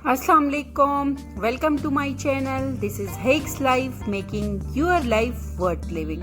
Assalamu alaikum. Welcome to my channel. This is Hakes Life, making your life worth living.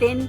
10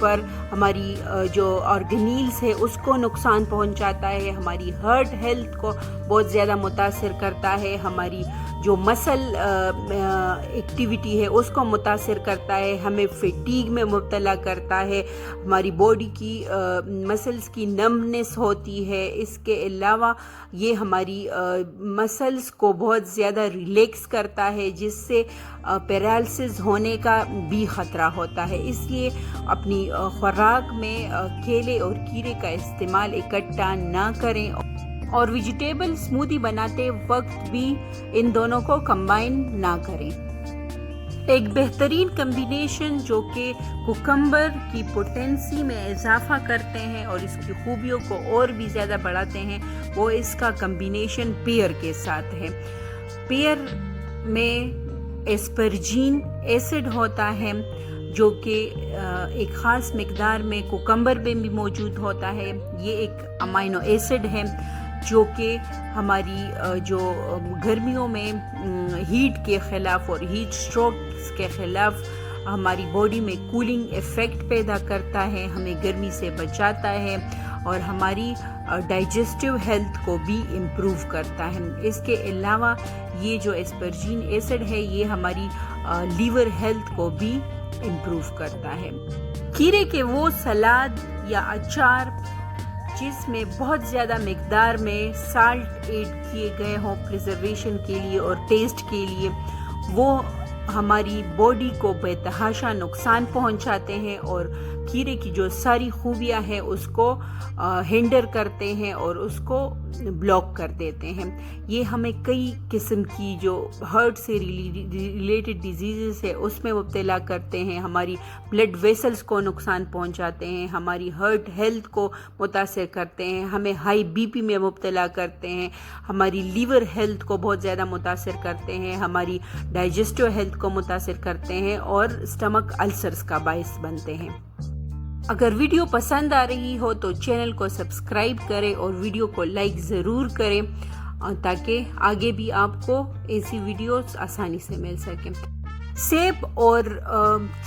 پر ہماری جو organelles ہے اس کو نقصان پہنچاتا ہے، ہماری ہارٹ ہیلتھ کو بہت زیادہ متاثر کرتا ہے، ہماری جو مسل ایکٹیویٹی ہے اس کو متاثر کرتا ہے، ہمیں فٹیگ میں مبتلا کرتا ہے، ہماری باڈی کی مسلز کی نمبنس ہوتی ہے۔ اس کے علاوہ یہ ہماری مسلز کو بہت زیادہ ریلیکس کرتا ہے، جس سے پیرالسس ہونے کا بھی خطرہ ہوتا ہے۔ اس لیے اپنی خوراک میں کیلے اور کھیرے کا استعمال اکٹھا نہ کریں، اور ویجیٹیبل اسموتھی بناتے وقت بھی ان دونوں کو کمبائن نہ کریں۔ ایک بہترین کمبینیشن جو کہ کوکمبر کی پوٹینسی میں اضافہ کرتے ہیں اور اس کی خوبیوں کو اور بھی زیادہ بڑھاتے ہیں، وہ اس کا کمبینیشن پیئر کے ساتھ ہے۔ پیئر میں ایسپرجین ایسڈ ہوتا ہے جو کہ ایک خاص مقدار میں کوکمبر میں بھی موجود ہوتا ہے۔ یہ ایک امائنو ایسڈ ہے جو کہ ہماری جو گرمیوں میں ہیٹ کے خلاف اور ہیٹ اسٹروکس کے خلاف ہماری باڈی میں کولنگ ایفیکٹ پیدا کرتا ہے، ہمیں گرمی سے بچاتا ہے اور ہماری ڈائجسٹیو ہیلتھ کو بھی امپروو کرتا ہے۔ اس کے علاوہ یہ جو ایسپرجین ایسڈ ہے یہ ہماری لیور ہیلتھ کو بھی امپروو کرتا ہے۔ کھیرے کے وہ سلاد یا اچار جس میں بہت زیادہ مقدار میں سالٹ ایڈ کیے گئے ہوں پریزرویشن کے لیے اور ٹیسٹ کے لیے، وہ ہماری باڈی کو بے تحاشا نقصان پہنچاتے ہیں اور کھیرے کی جو ساری خوبیاں ہیں اس کو ہینڈر کرتے ہیں اور اس کو بلاک کر دیتے ہیں۔ یہ ہمیں کئی قسم کی جو ہارٹ سے ریلیٹڈ ڈیزیزز ہے اس میں مبتلا کرتے ہیں، ہماری بلڈ ویسلز کو نقصان پہنچاتے ہیں، ہماری ہارٹ ہیلتھ کو متاثر کرتے ہیں، ہمیں ہائی بی پی میں مبتلا کرتے ہیں، ہماری لیور ہیلتھ کو بہت زیادہ متاثر کرتے ہیں، ہماری ڈائجسٹیو ہیلتھ کو متاثر کرتے ہیں اور اسٹمک السرز کا باعث بنتے ہیں۔ اگر ویڈیو پسند آ رہی ہو تو چینل کو سبسکرائب کریں اور ویڈیو کو لائک ضرور کریں تاکہ آگے بھی آپ کو ایسی ویڈیوز آسانی سے مل سکیں۔ سیب اور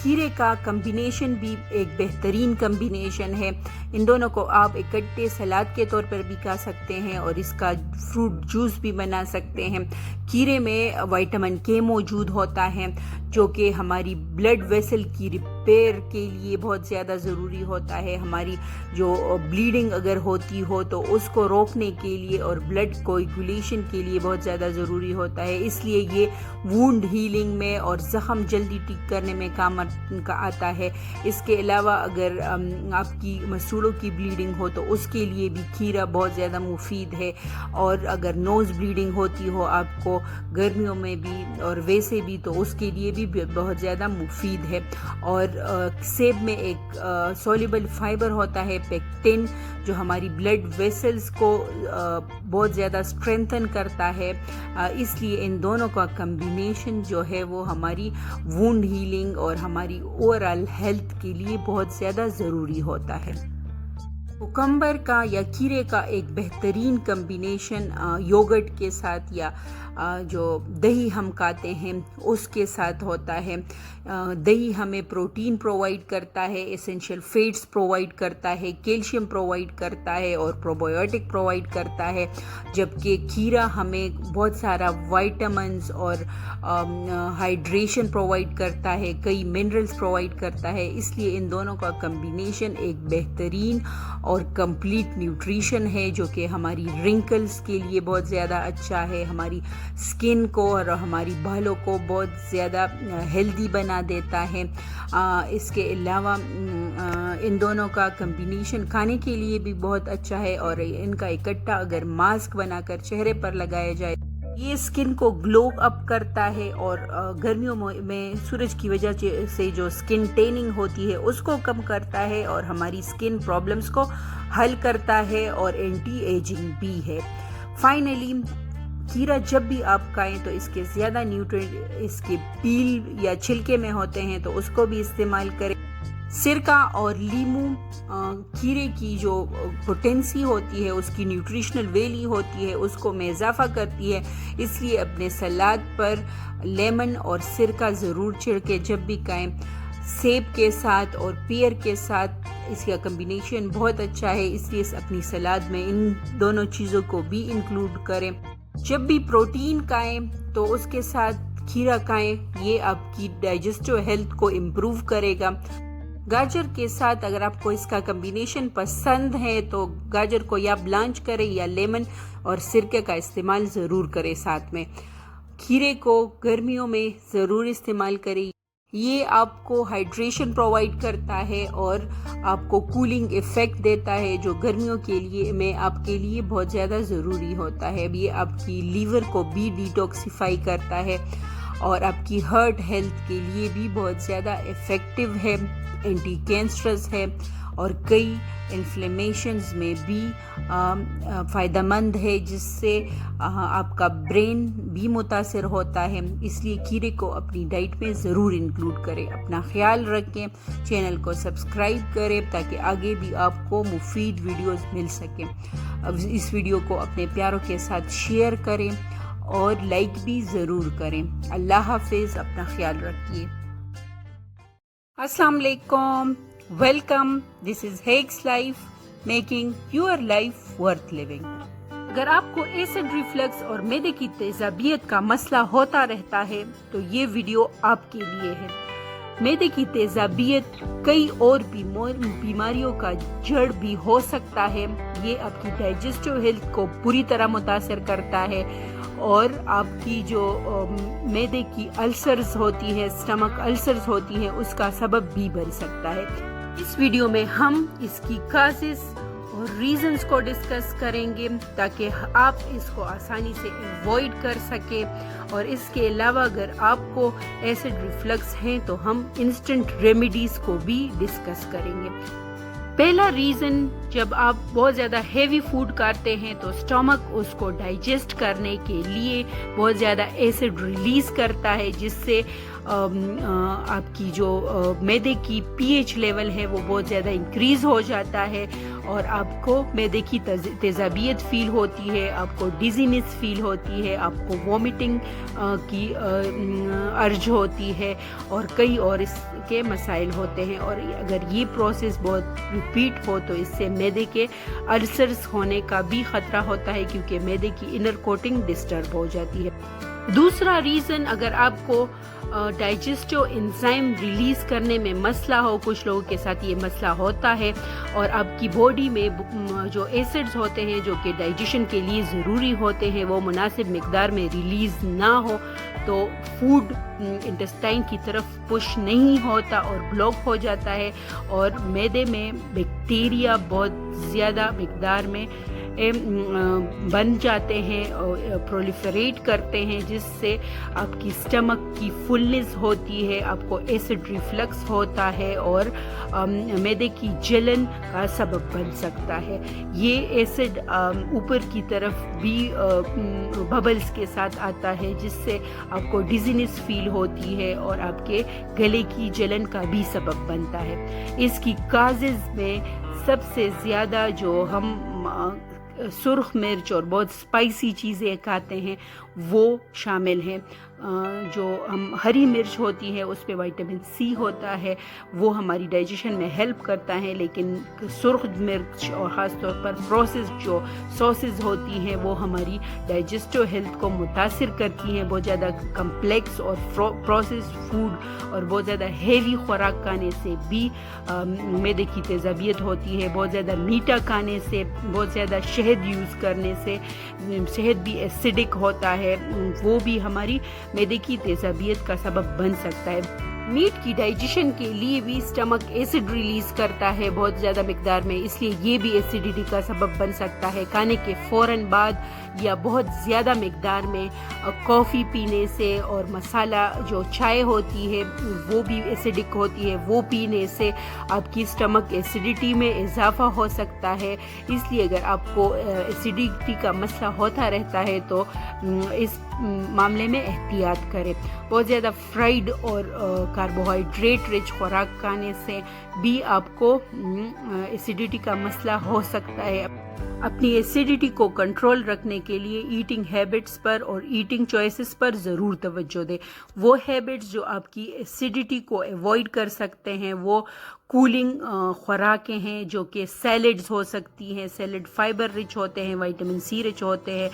کھیرے کا کمبینیشن بھی ایک بہترین کمبینیشن ہے۔ ان دونوں کو آپ اکٹھے سلاد کے طور پر بھی کھا سکتے ہیں اور اس کا فروٹ جوس بھی بنا سکتے ہیں۔ کھیرے میں وٹامن کے موجود ہوتا ہے جو کہ ہماری بلڈ ویسل کی ریپیئر کے لیے بہت زیادہ ضروری ہوتا ہے، ہماری جو بلیڈنگ اگر ہوتی ہو تو اس کو روکنے کے لیے اور بلڈ کوئگولیشن کے لیے بہت زیادہ ضروری ہوتا ہے۔ اس لیے یہ وونڈ ہیلنگ میں اور زخم جلدی ٹھیک کرنے میں کام آتا ہے۔ اس کے علاوہ اگر آپ کی مسوڑوں کی بلیڈنگ ہو تو اس کے لیے بھی کھیرا بہت زیادہ مفید ہے، اور اگر نوز بلیڈنگ ہوتی ہو آپ کو گرمیوں میں بھی اور ویسے بھی تو اس کے لیے بھی بہت زیادہ مفید ہے۔ اور سیب میں ایک سولیبل فائبر ہوتا ہے پیکٹن جو ہماری بلڈ ویسلز کو بہت زیادہ اسٹرینتھن کرتا ہے۔ اس لیے ان دونوں کا کمبینیشن جو ہے وہ ہماری وونڈ ہیلنگ اور ہماری اوور آل ہیلتھ کے لیے بہت زیادہ ضروری ہوتا ہے۔ کوکمبر کا یا کھیرے کا ایک بہترین کمبینیشن یوگرٹ کے ساتھ یا جو دہی ہم کھاتے ہیں اس کے ساتھ ہوتا ہے۔ دہی ہمیں پروٹین پرووائڈ کرتا ہے، اسینشیل فیٹس پرووائڈ کرتا ہے، کیلشیم پرووائڈ کرتا ہے اور پروبایوٹک پرووائڈ کرتا ہے، جبکہ کھیرا ہمیں بہت سارا وائٹامنز اور ہائیڈریشن پرووائڈ کرتا ہے، کئی منرلز پرووائڈ کرتا ہے۔ اس لیے ان دونوں کا کمبینیشن ایک بہترین اور کمپلیٹ نیوٹریشن ہے جو کہ ہماری رنکلز کے لیے بہت زیادہ اچھا ہے، ہماری سکن کو اور ہماری بالوں کو بہت زیادہ ہیلدی بنا دیتا ہے۔ اس کے علاوہ ان دونوں کا کمبینیشن کھانے کے لیے بھی بہت اچھا ہے، اور ان کا اکٹھا اگر ماسک بنا کر چہرے پر لگایا جائے یہ سکن کو گلو اپ کرتا ہے اور گرمیوں میں سورج کی وجہ سے جو سکن ٹیننگ ہوتی ہے اس کو کم کرتا ہے اور ہماری سکن پرابلمز کو حل کرتا ہے اور اینٹی ایجنگ بھی ہے۔ فائنلی کھیرا جب بھی آپ کھائیں تو اس کے زیادہ نیوٹرینٹ اس کے پیل یا چھلکے میں ہوتے ہیں تو اس کو بھی استعمال کریں۔ سرکہ اور لیمو کھیرے کی جو پوٹینسی ہوتی ہے، اس کی نیوٹریشنل ویلیو ہوتی ہے، اس کو میں اضافہ کرتی ہے، اس لیے اپنے سلاد پر لیمن اور سرکہ ضرور چھڑکے جب بھی کھائیں۔ سیب کے ساتھ اور پیئر کے ساتھ اس کا کمبینیشن بہت اچھا ہے، اس لیے اپنی سلاد میں ان دونوں چیزوں کو بھی انکلوڈ کریں۔ جب بھی پروٹین کھائیں تو اس کے ساتھ کھیرا کھائیں، یہ آپ کی ڈائجسٹو ہیلتھ کو امپروو کرے گا۔ گاجر کے ساتھ اگر آپ کو اس کا کمبینیشن پسند ہے تو گاجر کو یا بلانچ کریں یا لیمن اور سرکے کا استعمال ضرور کریں ساتھ میں۔ کھیرے کو گرمیوں میں ضرور استعمال کریں، یہ آپ کو ہائیڈریشن پرووائڈ کرتا ہے اور آپ کو کولنگ ایفیکٹ دیتا ہے، جو گرمیوں کے لیے میں آپ کے لیے بہت زیادہ ضروری ہوتا ہے۔ یہ آپ کی لیور کو بھی ڈیٹاکسیفائی کرتا ہے اور آپ کی ہارٹ ہیلتھ کے لیے بھی بہت زیادہ افیکٹو ہے، اینٹی کینسرس ہے اور کئی انفلیمیشنز میں بھی فائدہ مند ہے، جس سے آپ کا برین بھی متاثر ہوتا ہے۔ اس لیے کھیرے کو اپنی ڈائٹ میں ضرور انکلوڈ کریں۔ اپنا خیال رکھیں، چینل کو سبسکرائب کریں تاکہ آگے بھی آپ کو مفید ویڈیوز مل سکیں۔ اب اس ویڈیو کو اپنے پیاروں کے ساتھ شیئر کریں اور لائک بھی ضرور کریں۔ اللہ حافظ، اپنا خیال رکھیے۔ السلام علیکم، welcome, this is Hex life making your life worth living. اگر آپ کو ایسڈ ریفلکس اور معدے کی تیزابیت کا مسئلہ ہوتا رہتا ہے تو یہ ویڈیو آپ کے لیے ہے۔ معدے کی تیزابیت کئی اور بیماریوں کا جڑ بھی ہو سکتا ہے، یہ آپ کی ڈائجسٹو ہیلتھ کو بری طرح متاثر کرتا ہے اور آپ کی جو معدے کی السرز ہوتی ہے، اسٹمک السرز ہوتی ہیں، اس کا سبب بھی بن سکتا ہے۔ اس ویڈیو میں ہم اس کی کازز اور ریزنز کو ڈسکس کریں گے تاکہ آپ اس کو آسانی سے اوائڈ کر سکیں، اور اس کے علاوہ اگر آپ کو ایسڈ ریفلکس ہیں تو ہم انسٹنٹ ریمیڈیز کو بھی ڈسکس کریں گے۔ پہلا ریزن، جب آپ بہت زیادہ ہیوی فوڈ کھاتے ہیں تو اسٹمک اس کو ڈائجسٹ کرنے کے لیے بہت زیادہ ایسڈ ریلیز کرتا ہے، جس سے آپ کی جو معدے کی پی ایچ لیول ہے وہ بہت زیادہ انکریز ہو جاتا ہے اور آپ کو معدے کی تیزابیت فیل ہوتی ہے، آپ کو ڈیزینس فیل ہوتی ہے، آپ کو وومٹنگ کی ارج ہوتی ہے اور کئی اور اس کے مسائل ہوتے ہیں، اور اگر یہ پروسیس بہت ریپیٹ ہو تو اس سے معدے کے السرز ہونے کا بھی خطرہ ہوتا ہے، کیونکہ معدے کی انر کوٹنگ ڈسٹرب ہو جاتی ہے۔ دوسرا ریزن، اگر آپ کو ڈائجسٹو انزائم ریلیز کرنے میں مسئلہ ہو، کچھ لوگوں کے ساتھ یہ مسئلہ ہوتا ہے اور آپ کی باڈی میں جو ایسڈز ہوتے ہیں جو کہ ڈائجیشن کے لیے ضروری ہوتے ہیں وہ مناسب مقدار میں ریلیز نہ ہو تو فوڈ انٹسٹائن کی طرف پش نہیں ہوتا اور بلاک ہو جاتا ہے اور معدے میں بیکٹیریا بہت زیادہ مقدار میں بن جاتے ہیں، پرولیفریٹ کرتے ہیں، جس سے آپ کی اسٹمک کی فلنس ہوتی ہے، آپ کو ایسڈ ریفلکس ہوتا ہے اور معدے کی جلن کا سبب بن سکتا ہے۔ یہ ایسڈ اوپر کی طرف بھی ببلز کے ساتھ آتا ہے، جس سے آپ کو ڈیزینس فیل ہوتی ہے اور آپ کے گلے کی جلن کا بھی سبب بنتا ہے۔ اس کی کازز میں سب سے زیادہ جو ہم سرخ مرچ اور بہت اسپائسی چیزیں کھاتے ہیں وہ شامل ہیں۔ جو ہم ہری مرچ ہوتی ہے اس پہ وائٹامن سی ہوتا ہے، وہ ہماری ڈائجیشن میں ہیلپ کرتا ہے، لیکن سرخ مرچ اور خاص طور پر پروسیس جو سوسز ہوتی ہیں وہ ہماری ڈائجسٹو ہیلتھ کو متاثر کرتی ہیں۔ بہت زیادہ کمپلیکس اور پروسیس فوڈ اور بہت زیادہ ہیوی خوراک کھانے سے بھی معدے کی تیزابیت ہوتی ہے۔ بہت زیادہ میٹھا کھانے سے، بہت زیادہ شہد یوز کرنے سے شہد بھی ایسیڈک ہوتا ہے، وہ بھی ہماری معدے کی تیزابیت کا سبب بن سکتا ہے۔ میٹ کی ڈائجیشن کے لیے بھی اسٹمک ایسڈ ریلیز کرتا ہے بہت زیادہ مقدار میں، اس لیے یہ بھی ایسیڈیٹی کا سبب بن سکتا ہے۔ کھانے کے فوراً بعد یا بہت زیادہ مقدار میں کافی پینے سے اور مسالہ جو چائے ہوتی ہے وہ بھی ایسیڈک ہوتی ہے، وہ پینے سے آپ کی اسٹمک ایسیڈیٹی میں اضافہ ہو سکتا ہے۔ اس لیے اگر آپ کو ایسیڈیٹی کا مسئلہ ہوتا رہتا ہے تو اس معاملے میں احتیاط کریں۔ بہت زیادہ فرائیڈ اور کاربوہائیڈریٹ رچ خوراک کھانے سے بھی آپ کو ایسیڈیٹی کا مسئلہ ہو سکتا ہے۔ اپنی ایسیڈیٹی کو کنٹرول رکھنے کے لیے ایٹنگ ہیبٹس پر اور ایٹنگ چوائسز پر ضرور توجہ دیں۔ وہ ہیبٹس جو آپ کی ایسیڈیٹی کو ایوائڈ کر سکتے ہیں وہ کولنگ خوراکیں ہیں، جو کہ سیلڈز ہو سکتی ہیں۔ سیلڈ فائبر رچ ہوتے ہیں، وٹامن سی رچ ہوتے ہیں،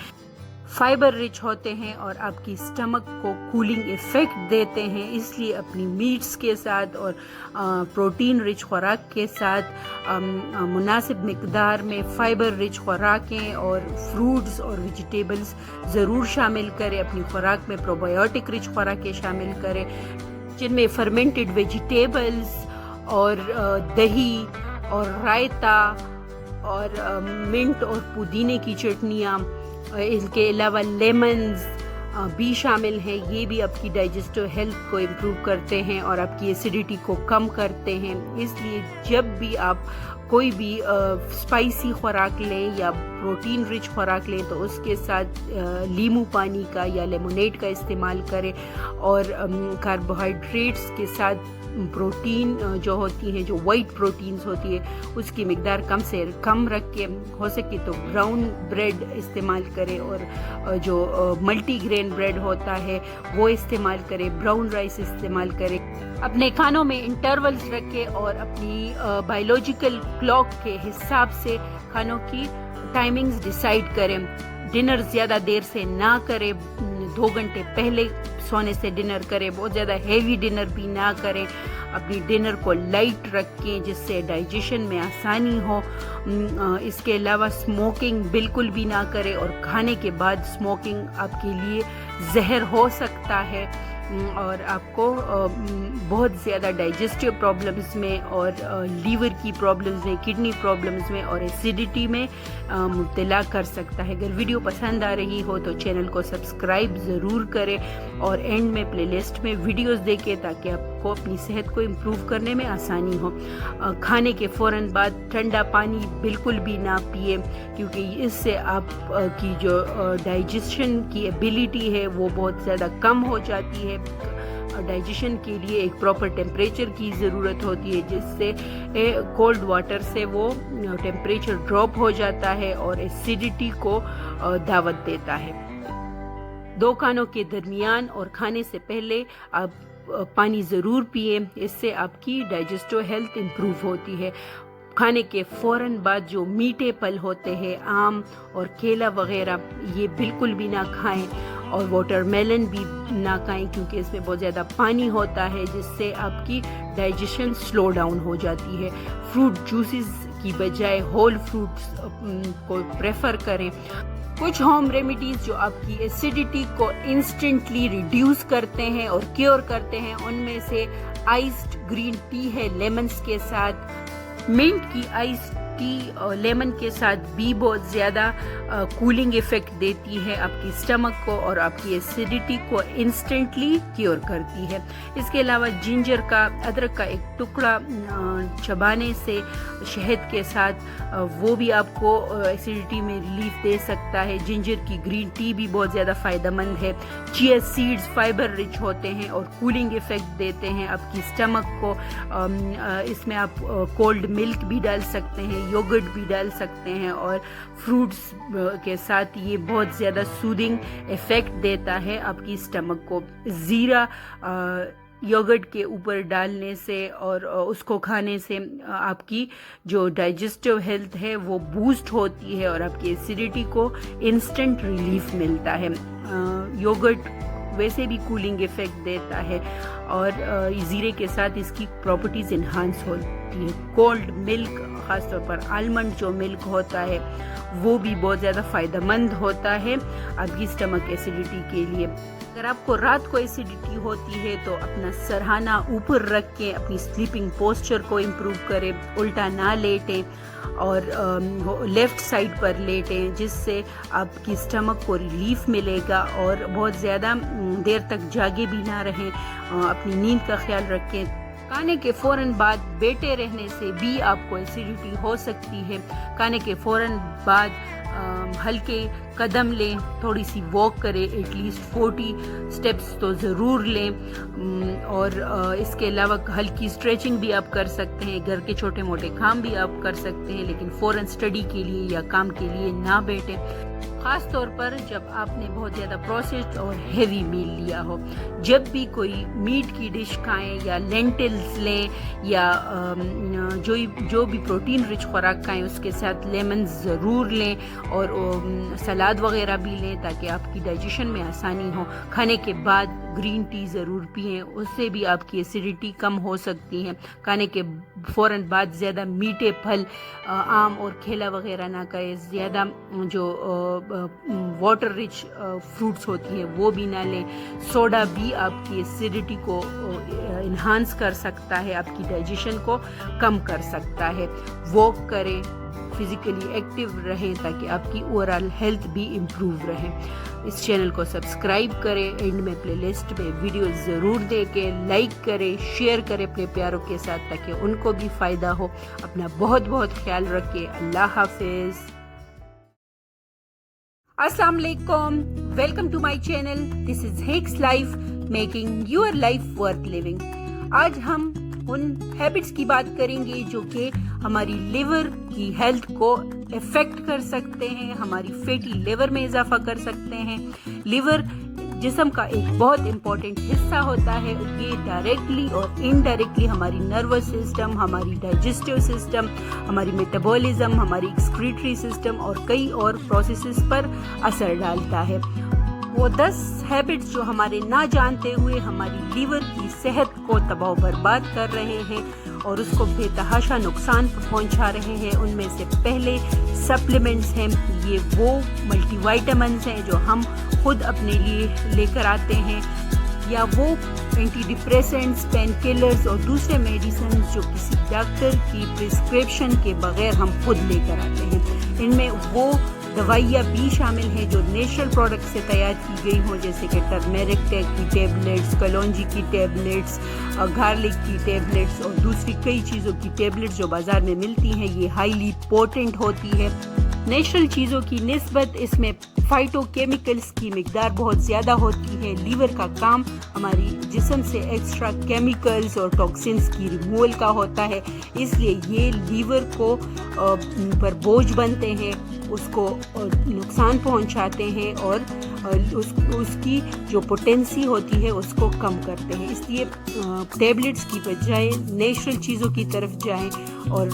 فائبر رچ ہوتے ہیں اور آپ کی اسٹمک کو کولنگ ایفیکٹ دیتے ہیں۔ اس لیے اپنی میٹس کے ساتھ اور پروٹین رچ خوراک کے ساتھ مناسب مقدار میں فائبر رچ خوراکیں اور فروٹس اور ویجیٹیبلز ضرور شامل کریں۔ اپنی خوراک میں پروبایوٹک رچ خوراکیں شامل کریں، جن میں فرمنٹڈ ویجیٹیبلز اور دہی اور رائتا اور منٹ اور پودینے کی چٹنیاں، ان کے علاوہ لیمنز بھی شامل ہیں۔ یہ بھی آپ کی ڈائجسٹو ہیلتھ کو امپروو کرتے ہیں اور آپ کی ایسیڈیٹی کو کم کرتے ہیں۔ اس لیے جب بھی آپ کوئی بھی اسپائسی خوراک لیں یا پروٹین رچ خوراک لیں تو اس کے ساتھ لیمو پانی کا یا لیمونیڈ کا استعمال کریں، اور کاربوہائیڈریٹس کے ساتھ پروٹین جو ہوتی ہیں، جو وائٹ پروٹینز ہوتی ہے، اس کی مقدار کم سے کم رکھ کے ہو سکے تو براؤن بریڈ استعمال کریں، اور جو ملٹی گرین بریڈ ہوتا ہے وہ استعمال کریں، براؤن رائس استعمال کریں۔ اپنے کھانوں میں انٹرولز رکھیں اور اپنی بائیولوجیکل کلاک کے حساب سے کھانوں کی ٹائمنگز ڈیسائیڈ کریں۔ ڈنر زیادہ دیر سے نہ کریں، 2 گھنٹے پہلے سونے سے ڈنر کریں، بہت زیادہ ہیوی ڈنر بھی نہ کریں۔ اپنی ڈنر کو لائٹ رکھیں جس سے ڈائجیشن میں آسانی ہو۔ اس کے علاوہ اسموکنگ بالکل بھی نہ کریں، اور کھانے کے بعد اسموکنگ آپ کے لیے زہر ہو سکتا ہے اور آپ کو بہت زیادہ ڈائجسٹیو پرابلمز میں اور لیور کی پرابلمز میں، کڈنی پرابلمز میں اور ایسیڈیٹی میں مبتلا کر سکتا ہے۔ اگر ویڈیو پسند آ رہی ہو تو چینل کو سبسکرائب ضرور کریں اور اینڈ میں پلے لسٹ میں ویڈیوز دیکھیں تاکہ آپ کو اپنی صحت کو امپروو کرنے میں آسانی ہو۔ کھانے کے فوراً بعد ٹھنڈا پانی بالکل بھی نہ پیے، کیونکہ اس سے آپ کی جو ڈائجیشن کی ایبیلٹی ہے وہ بہت زیادہ کم ہو جاتی ہے۔ ڈائجیشن کے لیے ایک پراپر ٹیمپریچر کی ضرورت ہوتی ہے، جس سے کولڈ واٹر سے وہ ٹیمپریچر ڈراپ ہو جاتا ہے اور ایسیڈیٹی کو دعوت دیتا ہے۔ 2 کھانوں کے درمیان اور کھانے سے پہلے آپ پانی ضرور پئیں، اس سے آپ کی ڈائجسٹو ہیلتھ امپروو ہوتی ہے۔ کھانے کے فوراً بعد جو میٹھے پھل ہوتے ہیں، آم اور کیلا وغیرہ، یہ بالکل بھی نہ کھائیں، اور واٹر میلن بھی نہ کھائیں کیونکہ اس میں بہت زیادہ پانی ہوتا ہے جس سے آپ کی ڈائجیشن سلو ڈاؤن ہو جاتی ہے۔ فروٹ جوسز کی بجائے ہول فروٹس کو پریفر کریں۔ کچھ ہوم ریمیڈیز جو آپ کی ایسیڈیٹی کو انسٹنٹلی ریڈیوس کرتے ہیں اور کیور کرتے ہیں، ان میں سے آئسڈ گرین ٹی ہے لیمنز کے ساتھ۔ منٹ کی آئس ٹی لیمن کے ساتھ بھی بہت زیادہ کولنگ ایفیکٹ دیتی ہے آپ کی اسٹمک کو اور آپ کی ایسیڈیٹی کو انسٹنٹلی کیور کرتی ہے۔ اس کے علاوہ جنجر کا، ادرک کا ایک ٹکڑا چبانے سے شہد کے ساتھ، وہ بھی آپ کو ایسیڈیٹی میں ریلیف دے سکتا ہے۔ جنجر کی گرین ٹی بھی بہت زیادہ فائدہ مند ہے۔ چیا سیڈز فائبر رچ ہوتے ہیں اور کولنگ ایفیکٹ دیتے ہیں آپ کی اسٹمک کو۔ اس میں آپ کولڈ ملک بھی ڈال سکتے ہیں، یوگرٹ بھی ڈال سکتے ہیں، اور فروٹس کے ساتھ یہ بہت زیادہ سودنگ ایفیکٹ دیتا ہے آپ کی اسٹمک کو۔ زیرہ یوگرٹ کے اوپر ڈالنے سے اور اس کو کھانے سے آپ کی جو ڈائجسٹو ہیلتھ ہے وہ بوسٹ ہوتی ہے اور آپ کی ایسیڈیٹی کو انسٹنٹ ریلیف ملتا ہے۔ یوگرٹ ویسے بھی کولنگ ایفیکٹ دیتا ہے اور زیرے کے ساتھ اس کی پراپرٹیز انہانس ہوتی ہے۔ کولڈ ملک، خاص طور پر آلمنڈ جو ملک ہوتا ہے، وہ بھی بہت زیادہ فائدہ مند ہوتا ہے آپ کی اسٹمک ایسیڈیٹی کے لیے۔ اگر آپ کو رات کو ایسیڈیٹی ہوتی ہے تو اپنا سرہانہ اوپر رکھ کے اپنی سلیپنگ پوسچر کو امپروو کریں، الٹا نہ لیٹیں اور لیفٹ سائڈ پر لیٹیں، جس سے آپ کی اسٹمک کو ریلیف ملے گا اور بہت زیادہ دیر تک جاگے بھی نہ رہیں۔ اپنی نیند کا خیال رکھیں۔ کھانے کے فوراً بعد بیٹھے رہنے سے بھی آپ کو ایسیڈیٹی ہو سکتی ہے۔ کھانے کے فوراً بعد ہلکے قدم لیں, تھوڑی سی واک کریں, ایٹ لیسٹ 40 اسٹیپس تو ضرور لیں, اور اس کے علاوہ ہلکی اسٹریچنگ بھی آپ کر سکتے ہیں. گھر کے چھوٹے موٹے کام بھی آپ کر سکتے ہیں, لیکن فوراً اسٹڈی کے لیے یا کام کے لیے نہ بیٹھیں, خاص طور پر جب آپ نے بہت زیادہ پروسیسڈ اور ہیوی میل لیا ہو. جب بھی کوئی میٹ کی ڈش کھائیں یا لینٹلز لیں یا جو بھی پروٹین رچ خوراک کھائیں, اس کے ساتھ لیمن ضرور لیں اور سلاد وغیرہ بھی لیں تاکہ آپ کی ڈائجیشن میں آسانی ہو. کھانے کے بعد گرین ٹی ضرور پئیں, اس سے بھی آپ کی ایسیڈیٹی کم ہو سکتی ہے. کھانے کے فوراً بعد زیادہ میٹھے پھل, آم اور کیلا وغیرہ نہ کھائیں. زیادہ جو واٹر رچ فروٹس ہوتی ہیں وہ بھی نہ لیں. سوڈا بھی آپ کی ایسیڈیٹی کو انہانس کر سکتا ہے, آپ کی ڈائجیشن کو کم کر سکتا ہے. واک کریں, فزیکلی ایکٹیو رہیں تاکہ آپ کی اوورآل ہیلتھ بھی امپروو رہے. اس چینل کو سبسکرائب کریں, اینڈ میں پلے لسٹ میں ویڈیو ضرور دیکھیں, لائک کریں, شیئر کریں اپنے پیاروں کے ساتھ تاکہ ان کو بھی فائدہ ہو. اپنا بہت بہت خیال رکھیں. اللہ حافظ. السلام علیکم, welcome to my channel. This is Hex life, making your life worth living. آج ہم ان ہیبٹس کی بات کریں گے جو کہ ہماری لیور کی ہیلتھ کو افیکٹ کر سکتے ہیں, ہماری فیٹی لیور میں اضافہ کر سکتے ہیں. لیور جسم کا ایک بہت امپورٹنٹ حصہ ہوتا ہے. یہ ڈائریکٹلی اور انڈائریکٹلی ہماری نروس سسٹم, ہماری ڈائجسٹیو سسٹم, ہماری میٹابولزم, ہماری ایکسکریٹری سسٹم اور کئی اور پروسیسز پر اثر ڈالتا ہے. وہ 10 ہیبٹس جو ہمارے نہ جانتے ہوئے ہماری لیور کی صحت کو تباہ و برباد کر رہے ہیں اور اس کو بے تحاشا نقصان پہنچا رہے ہیں, ان میں سے پہلے سپلیمنٹس ہیں. یہ وہ ملٹی وائٹامنس ہیں جو ہم خود اپنے لیے لے کر آتے ہیں, یا وہ اینٹی ڈپریسنٹس, پین کلرز اور دوسرے میڈیسنز جو کسی ڈاکٹر کی پرسکرپشن کے بغیر ہم خود لے کر آتے ہیں. ان میں وہ دوائیاں بھی شامل ہیں جو نیچرل پروڈکٹ سے تیار کی گئی ہوں, جیسے کہ ٹرمیرک کی ٹیبلٹس, کلونجی کی ٹیبلٹس, گارلک کی ٹیبلٹس اور دوسری کئی چیزوں کی ٹیبلٹس جو بازار میں ملتی ہیں. یہ ہائیلی پوٹنٹ ہوتی ہے. نیچرل چیزوں کی نسبت اس میں فائٹو کیمیکلز کی مقدار بہت زیادہ ہوتی ہے. لیور کا کام ہماری جسم سے ایکسٹرا کیمیکلز اور ٹاکسنز کی ریموول کا ہوتا ہے, اس لیے یہ لیور کو پر بوجھ بنتے ہیں, اس کو نقصان پہنچاتے ہیں اور اس کی جو پوٹینسی ہوتی ہے اس کو کم کرتے ہیں. اس لیے ٹیبلٹس کی بجائے نیچرل چیزوں کی طرف جائیں اور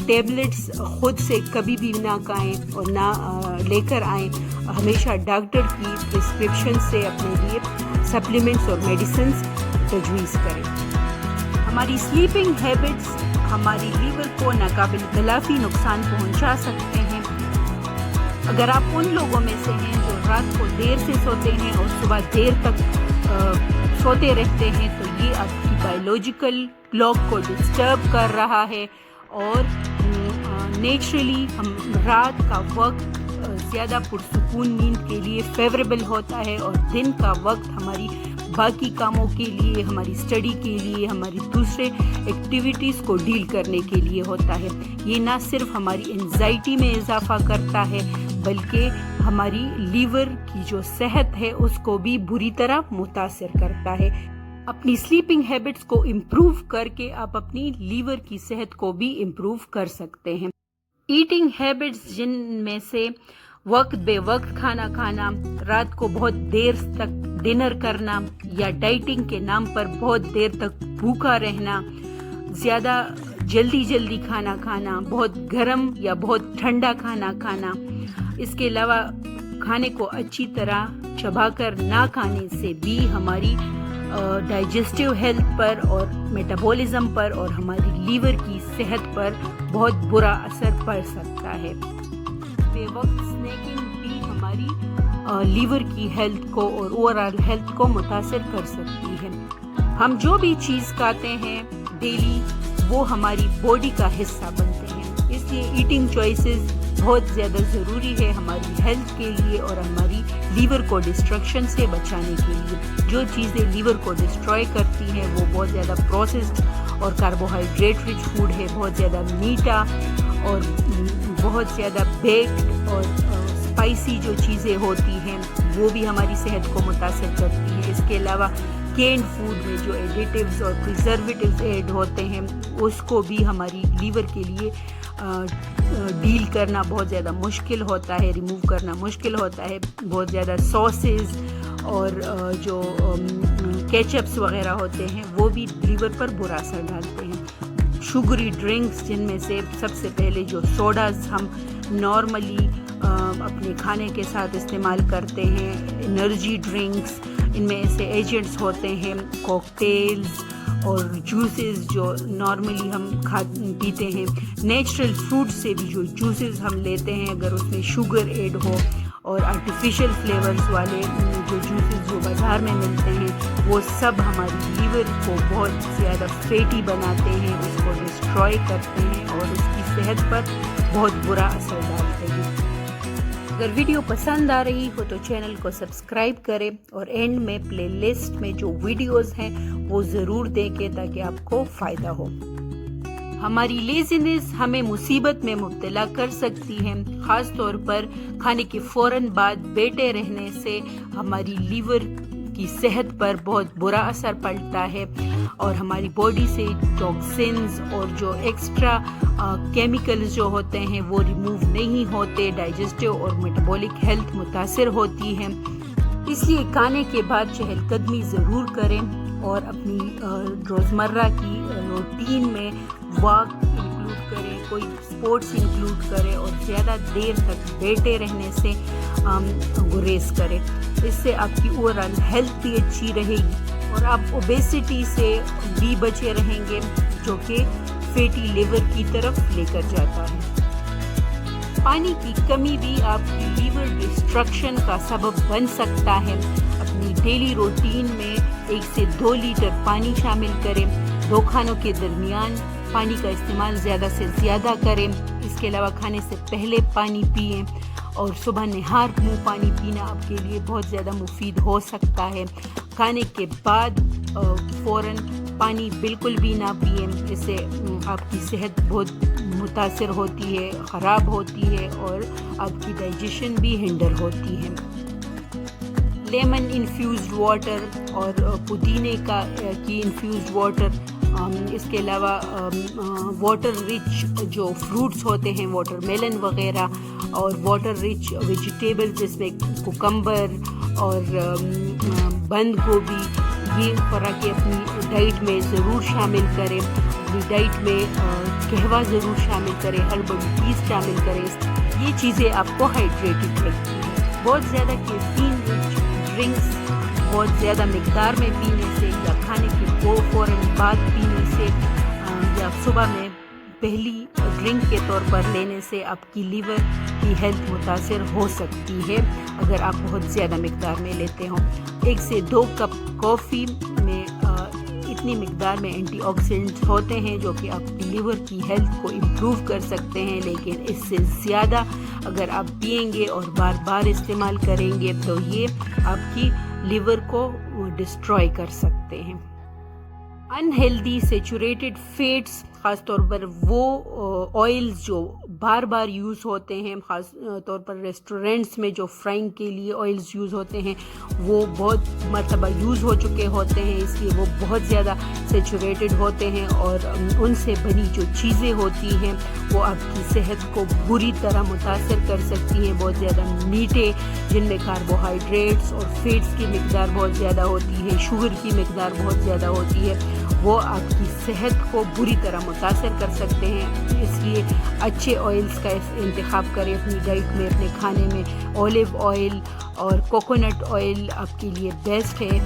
ٹیبلٹس خود سے کبھی بھی نہ کھائیں اور نہ لے کر آئیں. ہمیشہ ڈاکٹر کی پرسکرپشن سے اپنے لیے سپلیمنٹس اور میڈیسنز تجویز کریں. ہماری سلیپنگ ہیبٹس ہماری لیور کو ناقابل تلافی نقصان پہنچا سکتے ہیں. اگر آپ ان لوگوں میں سے ہیں جو رات کو دیر سے سوتے ہیں اور صبح دیر تک سوتے رہتے ہیں, تو یہ آپ کی بایولوجیکل کلاک کو ڈسٹرب کر رہا ہے, اور نیچرلی ہم رات کا وقت زیادہ پرسکون نیند کے لیے فیوریبل ہوتا ہے, اور دن کا وقت ہماری باقی کاموں کے لیے, ہماری اسٹڈی کے لیے, ہماری دوسرے ایکٹیویٹیز کو ڈیل کرنے کے لیے ہوتا ہے. یہ نہ صرف ہماری انزائٹی میں اضافہ کرتا ہے بلکہ ہماری لیور کی جو صحت ہے اس کو بھی بری طرح متاثر کرتا ہے. اپنی سلیپنگ ہیبٹس کو امپروو کر کے آپ اپنی لیور کی صحت کو بھی امپروو کر سکتے ہیں. ایٹنگ ہیبٹس جن میں سے وقت بے وقت کھانا کھانا, رات کو بہت دیر تک ڈنر کرنا, یا ڈائٹنگ کے نام پر بہت دیر تک بھوکا رہنا, زیادہ جلدی کھانا کھانا, بہت گرم یا بہت ٹھنڈا کھانا کھانا. اس کے علاوہ کھانے کو اچھی طرح چبا کر نہ کھانے سے بھی ہماری ڈائجسٹیو ہیلتھ پر اور میٹابولزم پر اور ہماری لیور کی صحت پر بہت برا اثر پڑ سکتا ہے. بے وقت اسنیکنگ بھی ہماری لیور کی ہیلتھ کو اور اوورآل ہیلتھ کو متاثر کر سکتی ہے. ہم جو بھی چیز کھاتے ہیں ڈیلی وہ ہماری باڈی کا حصہ بنتے ہیں, اس لیے ایٹنگ چوائسز بہت زیادہ ضروری ہے ہماری ہیلتھ کے لیے اور ہماری لیور کو ڈسٹرکشن سے بچانے کے لیے. جو چیزیں لیور کو ڈسٹروائے کرتی ہیں وہ بہت زیادہ پروسیسڈ اور کاربوہائیڈریٹ رچ فوڈ ہے, بہت زیادہ میٹھا اور بہت زیادہ بیکڈ اور اسپائسی جو چیزیں ہوتی ہیں وہ بھی ہماری صحت کو متاثر کرتی ہیں. اس کے علاوہ کینڈ فوڈ میں جو ایڈیٹیوز اور پریزرویٹیوز ایڈ ہوتے ہیں اس کو بھی ہماری لیور کے لیے ڈیل کرنا بہت زیادہ مشکل ہوتا ہے، ریموو کرنا مشکل ہوتا ہے. بہت زیادہ ساسز اور جو کیچپس وغیرہ ہوتے ہیں وہ بھی لیور پر برا اثر ڈالتے ہیں. شوگری ڈرنکس، جن میں سے سب سے پہلے جو سوڈاز ہم نارملی اپنے کھانے کے ساتھ استعمال کرتے ہیں، انرجی ڈرنکس، ان میں ایسے ایجنٹس ہوتے ہیں، کوکٹیلز اور جوسز جو نارملی ہم پیتے ہیں. نیچرل فروٹ سے بھی جو جوسز ہم لیتے ہیں اگر اس میں شوگر ایڈ ہو، اور آرٹیفیشل فلیورز والے جو جوسز جو بازار میں ملتے ہیں وہ سب ہماری لیور کو بہت زیادہ فیٹی بناتے ہیں، اس کو ڈسٹروائے کرتے ہیں اور اس کی صحت پر بہت برا اثر ڈالتے ہیں. اگر ویڈیو پسند آ رہی ہو تو چینل کو سبسکرائب کریں اور اینڈ میں پلے لسٹ میں جو ویڈیوز ہیں وہ ضرور دیکھیں تاکہ آپ کو فائدہ ہو. ہماری لیزینس ہمیں مصیبت میں مبتلا کر سکتی ہے، خاص طور پر کھانے کے فوراً بعد بیٹھے رہنے سے ہماری لیور کی صحت پر بہت برا اثر پڑتا ہے اور ہماری باڈی سے ٹاکسنز اور جو ایکسٹرا کیمیکلز جو ہوتے ہیں وہ ریموو نہیں ہوتے، ڈائجسٹیو اور میٹابولک ہیلتھ متاثر ہوتی ہے. اس لیے کھانے کے بعد چہل قدمی ضرور کریں اور اپنی روزمرہ کی روٹین میں واک انکلوڈ کریں، کوئی اسپورٹس انکلوڈ کریں اور زیادہ دیر تک بیٹھے رہنے سے گریز کریں. اس سے آپ کی اوور آل ہیلتھ بھی اچھی رہے گی اور آپ اوبیسٹی سے بھی بچے رہیں گے جو کہ فیٹی لیور کی طرف لے کر جاتا ہے. پانی کی کمی بھی آپ کی لیور ڈسٹرکشن کا سبب بن سکتا ہے. اپنی ڈیلی روٹین میں 1 سے 2 لیٹر پانی شامل کریں. 2 کھانوں کے درمیان پانی کا استعمال زیادہ سے زیادہ کریں. اس کے علاوہ کھانے سے پہلے پانی پئیں اور صبح نہار منہ پانی پینا آپ کے لیے بہت زیادہ مفید ہو سکتا ہے. کھانے کے بعد فوراً پانی بالکل بھی نہ پئیں، اس سے آپ کی صحت بہت متاثر ہوتی ہے، خراب ہوتی ہے اور آپ کی ڈائجیشن بھی ہنڈر ہوتی ہے. لیمن انفیوزڈ واٹر اور پودینے کی انفیوزڈ واٹر، اس کے علاوہ واٹر رچ جو فروٹس ہوتے ہیں، واٹر میلن وغیرہ، اور واٹر رچ ویجیٹیبل جس میں کوکمبر اور بند گوبھی، یہ خوراکیں اپنی ڈائٹ میں ضرور شامل کریں. اپنی ڈائٹ میں قہوہ ضرور شامل کریں، ہربل ٹیز شامل کریں. یہ چیزیں آپ کو ہائیڈریٹڈ رکھتی ہیں. بہت زیادہ کیفین رچ ڈرنکس بہت زیادہ مقدار میں پینے سے یا کھانے کے فوراً بعد پینے سے یا صبح میں پہلی ڈرنک کے طور پر لینے سے آپ کی لیور کی ہیلتھ متاثر ہو سکتی ہے اگر آپ بہت زیادہ مقدار میں لیتے ہوں. 1 سے 2 کپ کافی میں اتنی مقدار میں اینٹی آکسیڈنٹس ہوتے ہیں جو کہ آپ کی لیور کی ہیلتھ کو امپروو کر سکتے ہیں، لیکن اس سے زیادہ اگر آپ پئیں گے اور بار بار استعمال کریں گے تو یہ آپ کی لیور کو ڈسٹروائے کر سکتے ہیں. انہیلدی سیچوریٹڈ فیٹس، خاص طور پر وہ آئلز جو بار بار یوز ہوتے ہیں، خاص طور پر ریسٹورینٹس میں جو فرائنگ کے لیے آئلز یوز ہوتے ہیں وہ بہت مرتبہ یوز ہو چکے ہوتے ہیں، اس لیے وہ بہت زیادہ سیچوریٹڈ ہوتے ہیں اور ان سے بنی جو چیزیں ہوتی ہیں وہ آپ کی صحت کو بری طرح متاثر کر سکتی ہیں. بہت زیادہ میٹھے جن میں کاربوہائیڈریٹس اور فیٹس کی مقدار بہت زیادہ ہوتی ہے، شوگر کی مقدار بہت زیادہ ہوتی ہے، وہ آپ کی صحت کو بری طرح متاثر کر سکتے ہیں. اس لیے اچھے آئلز کا انتخاب کریں اپنی ڈائٹ میں، اپنے کھانے میں. اولیو آئل اور کوکونٹ آئل آپ کے لیے بیسٹ ہے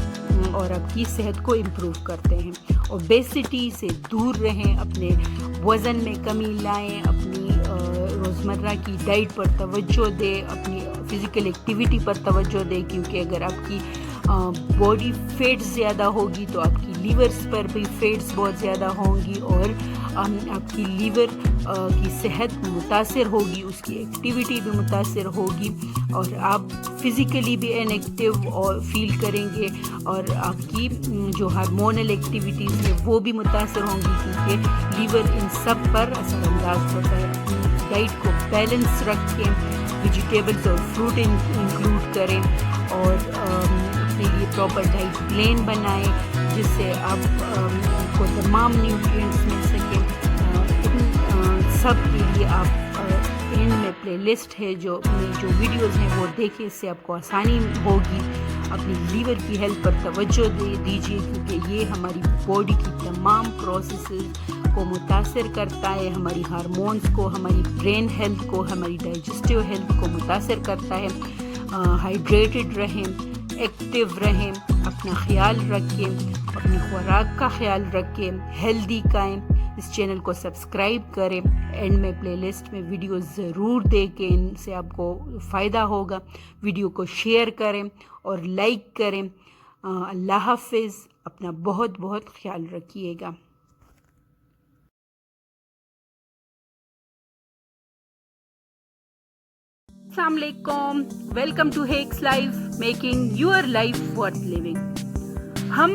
اور آپ کی صحت کو امپروو کرتے ہیں. اوبیسٹی سے دور رہیں، اپنے وزن میں کمی لائیں، اپنی روزمرہ کی ڈائٹ پر توجہ دیں، اپنی فزیکل ایکٹیویٹی پر توجہ دیں، کیونکہ اگر آپ کی باڈی فیٹس زیادہ ہوگی تو آپ کی لیورز پر بھی فیٹس بہت زیادہ ہوں گی اور آپ کی لیور کی صحت متاثر ہوگی، اس کی ایکٹیویٹی بھی متاثر ہوگی اور آپ فزیکلی بھی ان ایکٹیو فیل کریں گے اور آپ کی جو ہارمونل ایکٹیویٹیز ہیں وہ بھی متاثر ہوں گی، کیونکہ لیور ان سب پر اثر انداز ہوتا ہے. اپنی ڈائٹ کو بیلنس رکھیں ویجیٹیبلس اور فروٹ انکلوڈ کریں اور اپنے لیے پراپر ڈائٹ پلان بنائیں جس سے آپ کو تمام نیوٹرینٹس مل سکیں. ان سب کے لیے آپ اینڈ میں پلے لسٹ ہے جو ویڈیوز ہیں وہ دیکھیں, اس سے آپ کو آسانی ہوگی. اپنی لیور کی ہیلتھ پر توجہ دیجیے کیونکہ یہ ہماری باڈی کی تمام پروسیسز کو متاثر کرتا ہے, ہماری ہارمونز کو, ہماری برین ہیلتھ کو, ہماری ڈائجسٹیو ہیلتھ کو متاثر کرتا ہے. ہائیڈریٹڈ رہیں, ایکٹیو رہیں, اپنا خیال رکھیں, اپنی خوراک کا خیال رکھیں, ہیلدی کھائیں. اس چینل کو سبسکرائب کریں, اینڈ میں پلے لسٹ میں ویڈیوز ضرور دیکھیں, ان سے آپ کو فائدہ ہوگا. ویڈیو کو شیئر کریں اور لائک کریں. اللہ حافظ. اپنا بہت بہت خیال رکھیے گا. السلام علیکم, welcome to Hex life making your life worth living. ہم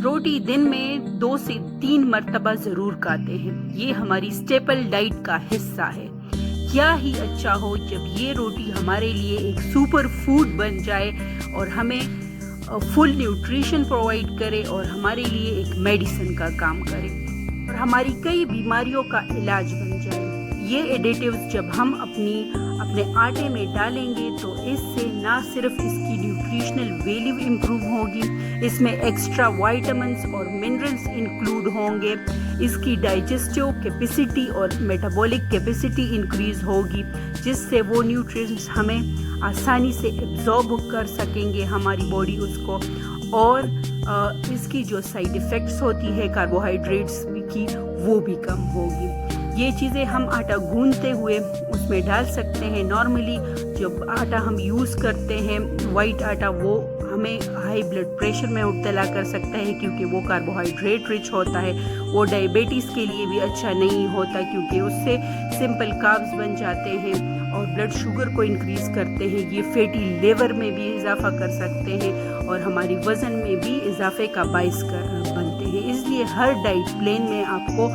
روٹی دن میں 2 سے 3 مرتبہ ضرور کھاتے ہیں. یہ ہماری اسٹیپل ڈائٹ کا حصہ ہے. کیا ہی اچھا ہو جب یہ روٹی ہمارے لیے ایک سپر فوڈ بن جائے اور ہمیں فل نیوٹریشن پرووائڈ کرے اور ہمارے لیے ایک میڈیسن کا کام کرے اور ہماری کئی بیماریوں کا علاج بن جائے. یہ ایڈیٹیوز جب ہم اپنے آٹے میں ڈالیں گے تو اس سے نہ صرف اس کی نیوٹریشنل ویلیو امپروو ہوگی, اس میں ایکسٹرا وائٹامنس اور منرلز انکلوڈ ہوں گے, اس کی ڈائجسٹیو کیپیسٹی اور میٹابولک کیپیسٹی انکریز ہوگی جس سے وہ نیوٹرینٹس ہمیں آسانی سے ایبزارب کر سکیں گے ہماری باڈی اس کو, اور اس کی جو سائیڈ ایفیکٹس ہوتی ہے کاربوہائیڈریٹس کی وہ بھی کم ہوگی. یہ چیزیں ہم آٹا گوندتے ہوئے اس میں ڈال سکتے ہیں. نارملی جو آٹا ہم یوز کرتے ہیں وائٹ آٹا وہ ہمیں ہائی بلڈ پریشر میں مبتلا کر سکتا ہے کیونکہ وہ کاربوہائیڈریٹ رچ ہوتا ہے. وہ ڈائبٹیز کے لیے بھی اچھا نہیں ہوتا کیونکہ اس سے سمپل کاربز بن جاتے ہیں اور بلڈ شوگر کو انکریز کرتے ہیں. یہ فیٹی لیور میں بھی اضافہ کر سکتے ہیں اور ہماری وزن میں بھی اضافے کا باعث بنتے ہیں. اس لیے ہر ڈائٹ پلان میں آپ کو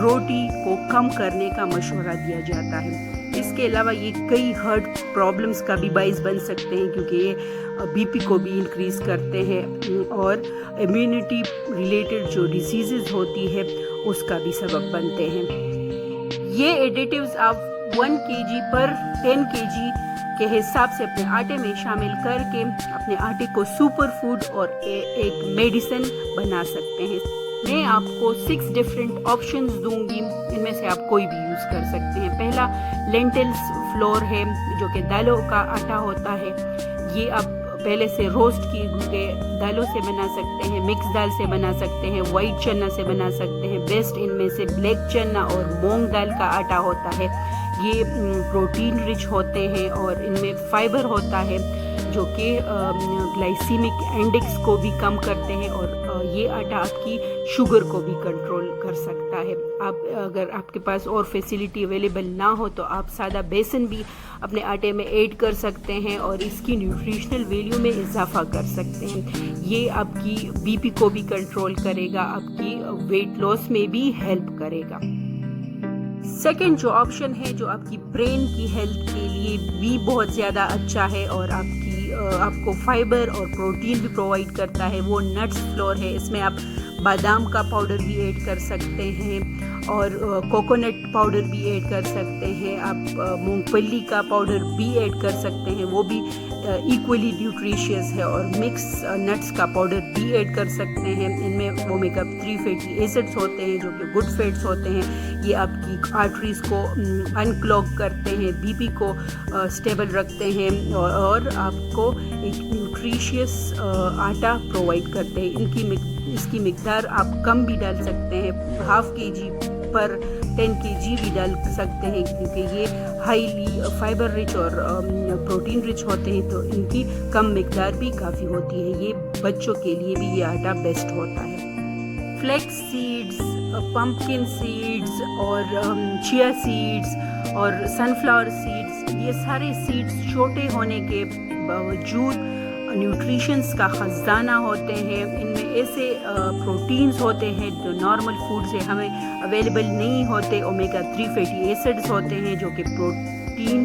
روٹی کو کم کرنے کا مشورہ دیا جاتا ہے. اس کے علاوہ یہ کئی ہارٹ پرابلمس کا بھی باعث بن سکتے ہیں کیونکہ یہ بی پی کو بھی انکریز کرتے ہیں اور امیونٹی ریلیٹڈ جو ڈیزیزز ہوتی ہے اس کا بھی سبب بنتے ہیں. یہ ایڈیٹیوز آپ 1 kg پر 10 kg کے حساب سے اپنے آٹے میں شامل کر کے اپنے آٹے کو سپر فوڈ اور ایک میڈیسن بنا سکتے ہیں. میں آپ کو 6 ڈفرینٹ آپشنز دوں گی, ان میں سے آپ کوئی بھی یوز کر سکتے ہیں. پہلا لینٹلز فلور ہے جو کہ دالوں کا آٹا ہوتا ہے. یہ آپ پہلے سے روسٹ کیے ہوئے دالوں سے بنا سکتے ہیں, مکس دال سے بنا سکتے ہیں, وائٹ چنا سے بنا سکتے ہیں. بیسٹ ان میں سے بلیک چنا اور مونگ دال کا آٹا ہوتا ہے. یہ پروٹین رچ ہوتے ہیں اور ان میں فائبر ہوتا ہے جو کہ گلائسیمک انڈیکس کو بھی کم کرتے ہیں اور یہ آٹا آپ کی شوگر کو بھی کنٹرول کر سکتا ہے. اگر آپ کے پاس اور فیسیلیٹی اویلیبل نہ ہو تو آپ سادہ بیسن بھی اپنے آٹے میں ایڈ کر سکتے ہیں اور اس کی نیوٹریشنل ویلیو میں اضافہ کر سکتے ہیں. یہ آپ کی بی پی کو بھی کنٹرول کرے گا, آپ کی ویٹ لاس میں بھی ہیلپ کرے گا. سیکنڈ جو آپشن ہے جو آپ کی برین کی ہیلتھ کے لیے بھی بہت زیادہ اچھا ہے اور آپ کو فائبر اور پروٹین بھی پرووائڈ کرتا ہے, وہ نٹس فلور ہے. اس میں آپ بادام کا پاؤڈر بھی ایڈ کر سکتے ہیں اور کوکونٹ پاؤڈر بھی ایڈ کر سکتے ہیں. آپ مونگ پھلی کا پاؤڈر بھی ایڈ کر سکتے ہیں, وہ بھی ایکولی نیوٹریشیس ہے, اور مکس نٹس کا پاؤڈر بھی ایڈ کر سکتے ہیں. ان میں اومیگا 3 فیٹی ایسڈز ہوتے ہیں جو کہ گڈ فیٹس ہوتے ہیں. یہ آپ کی آرٹریز کو انکلاگ کرتے ہیں, بی پی کو اسٹیبل رکھتے ہیں اور آپ کو ایک نیوٹریشیس آٹا پرووائڈ کرتے ہیں. اس کی مقدار آپ کم بھی ڈال سکتے ہیں, 1/2 kg پر 10 kg بھی ڈال سکتے ہیں کیونکہ یہ ہائیلی فائبر رچ اور پروٹین رچ ہوتے ہیں تو ان کی کم مقدار بھی کافی ہوتی ہے. یہ بچوں کے لیے بھی یہ آٹا بیسٹ ہوتا ہے. فلیکس سیڈز, پمپکن سیڈز اور چیا سیڈز اور سن فلاور سیڈز, یہ سارے سیڈز چھوٹے ہونے کے باوجود نیوٹریشنز کا خزانہ ہوتے ہیں. ان میں ایسے پروٹینز ہوتے ہیں جو نارمل فوڈ سے ہمیں اویلیبل نہیں ہوتے. اومیگا 3 فیٹی ایسڈز ہوتے ہیں جو کہ پروٹین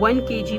1 kg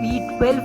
B12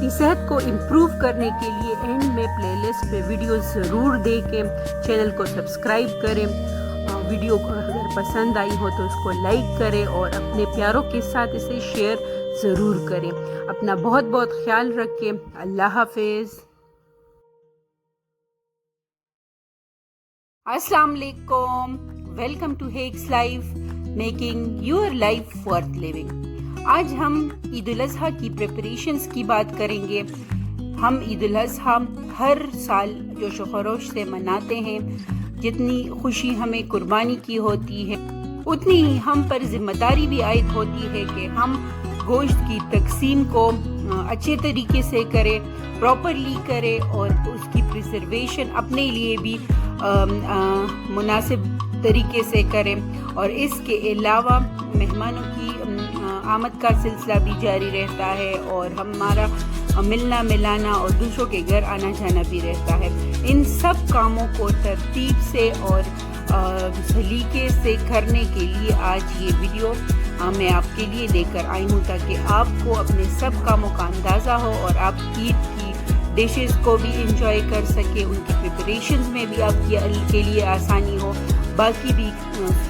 اپنی صحت کو امپروو کرنے کے لیے اینڈ میں پلے لسٹ پہ ویڈیو ضرور دیکھیں، چینل کو سبسکرائب کریں، ویڈیو کو اگر پسند آئی ہو تو اس کو لائک کریں اور اپنے پیاروں کے ساتھ اسے شیئر ضرور کریں۔ اپنا بہت بہت خیال رکھیں۔ اللہ حافظ۔ السلام علیکم، welcome to Hex life making your life worth living. آج ہم عید الاضحیٰ کی پریپریشنز کی بات کریں گے۔ ہم عید الاضحیٰ ہر سال جوش و خروش سے مناتے ہیں۔ جتنی خوشی ہمیں قربانی کی ہوتی ہے اتنی ہی ہم پر ذمہ داری بھی عائد ہوتی ہے کہ ہم گوشت کی تقسیم کو اچھے طریقے سے کریں، پراپرلی کریں اور اس کی پریزرویشن اپنے لیے بھی مناسب طریقے سے کریں، اور اس کے علاوہ مہمانوں کی آمد کا سلسلہ بھی جاری رہتا ہے اور ہمارا ملنا ملانا اور دوسروں کے گھر آنا جانا بھی رہتا ہے۔ ان سب کاموں کو ترتیب سے اور سلیقے سے کرنے کے لیے آج یہ ویڈیو میں آپ کے لیے لے کر آئی ہوں، تاکہ آپ کو اپنے سب کاموں کا اندازہ ہو اور آپ عید کی ڈشز کو بھی انجوائے کر سکے، ان کی پریپریشنز میں بھی آپ کے لیے آسانی ہو، باقی بھی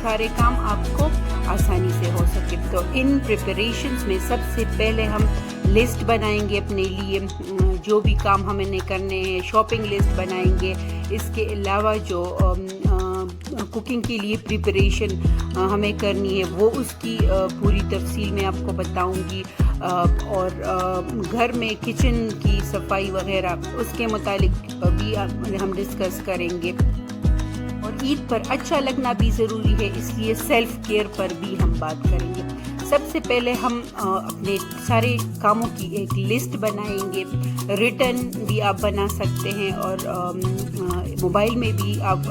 سارے کام آپ کو آسانی سے ہو سکے۔ تو ان پریپریشنز میں سب سے پہلے ہم لسٹ بنائیں گے اپنے لیے، جو بھی کام ہمیں نے کرنے ہیں، شاپنگ لسٹ بنائیں گے۔ اس کے علاوہ جو کوکنگ کے لیے پریپریشن ہمیں کرنی ہے وہ اس کی پوری تفصیل میں آپ کو بتاؤں گی، اور گھر میں کچن کی صفائی وغیرہ اس کے متعلق بھی ہم ڈسکس کریں گے۔ اور عید پر اچھا لگنا بھی ضروری ہے، اس لیے سیلف کیئر پر بھی ہم بات کریں گے۔ سب سے پہلے ہم اپنے سارے کاموں کی ایک لسٹ بنائیں گے، ریٹن بھی آپ بنا سکتے ہیں اور موبائل میں بھی آپ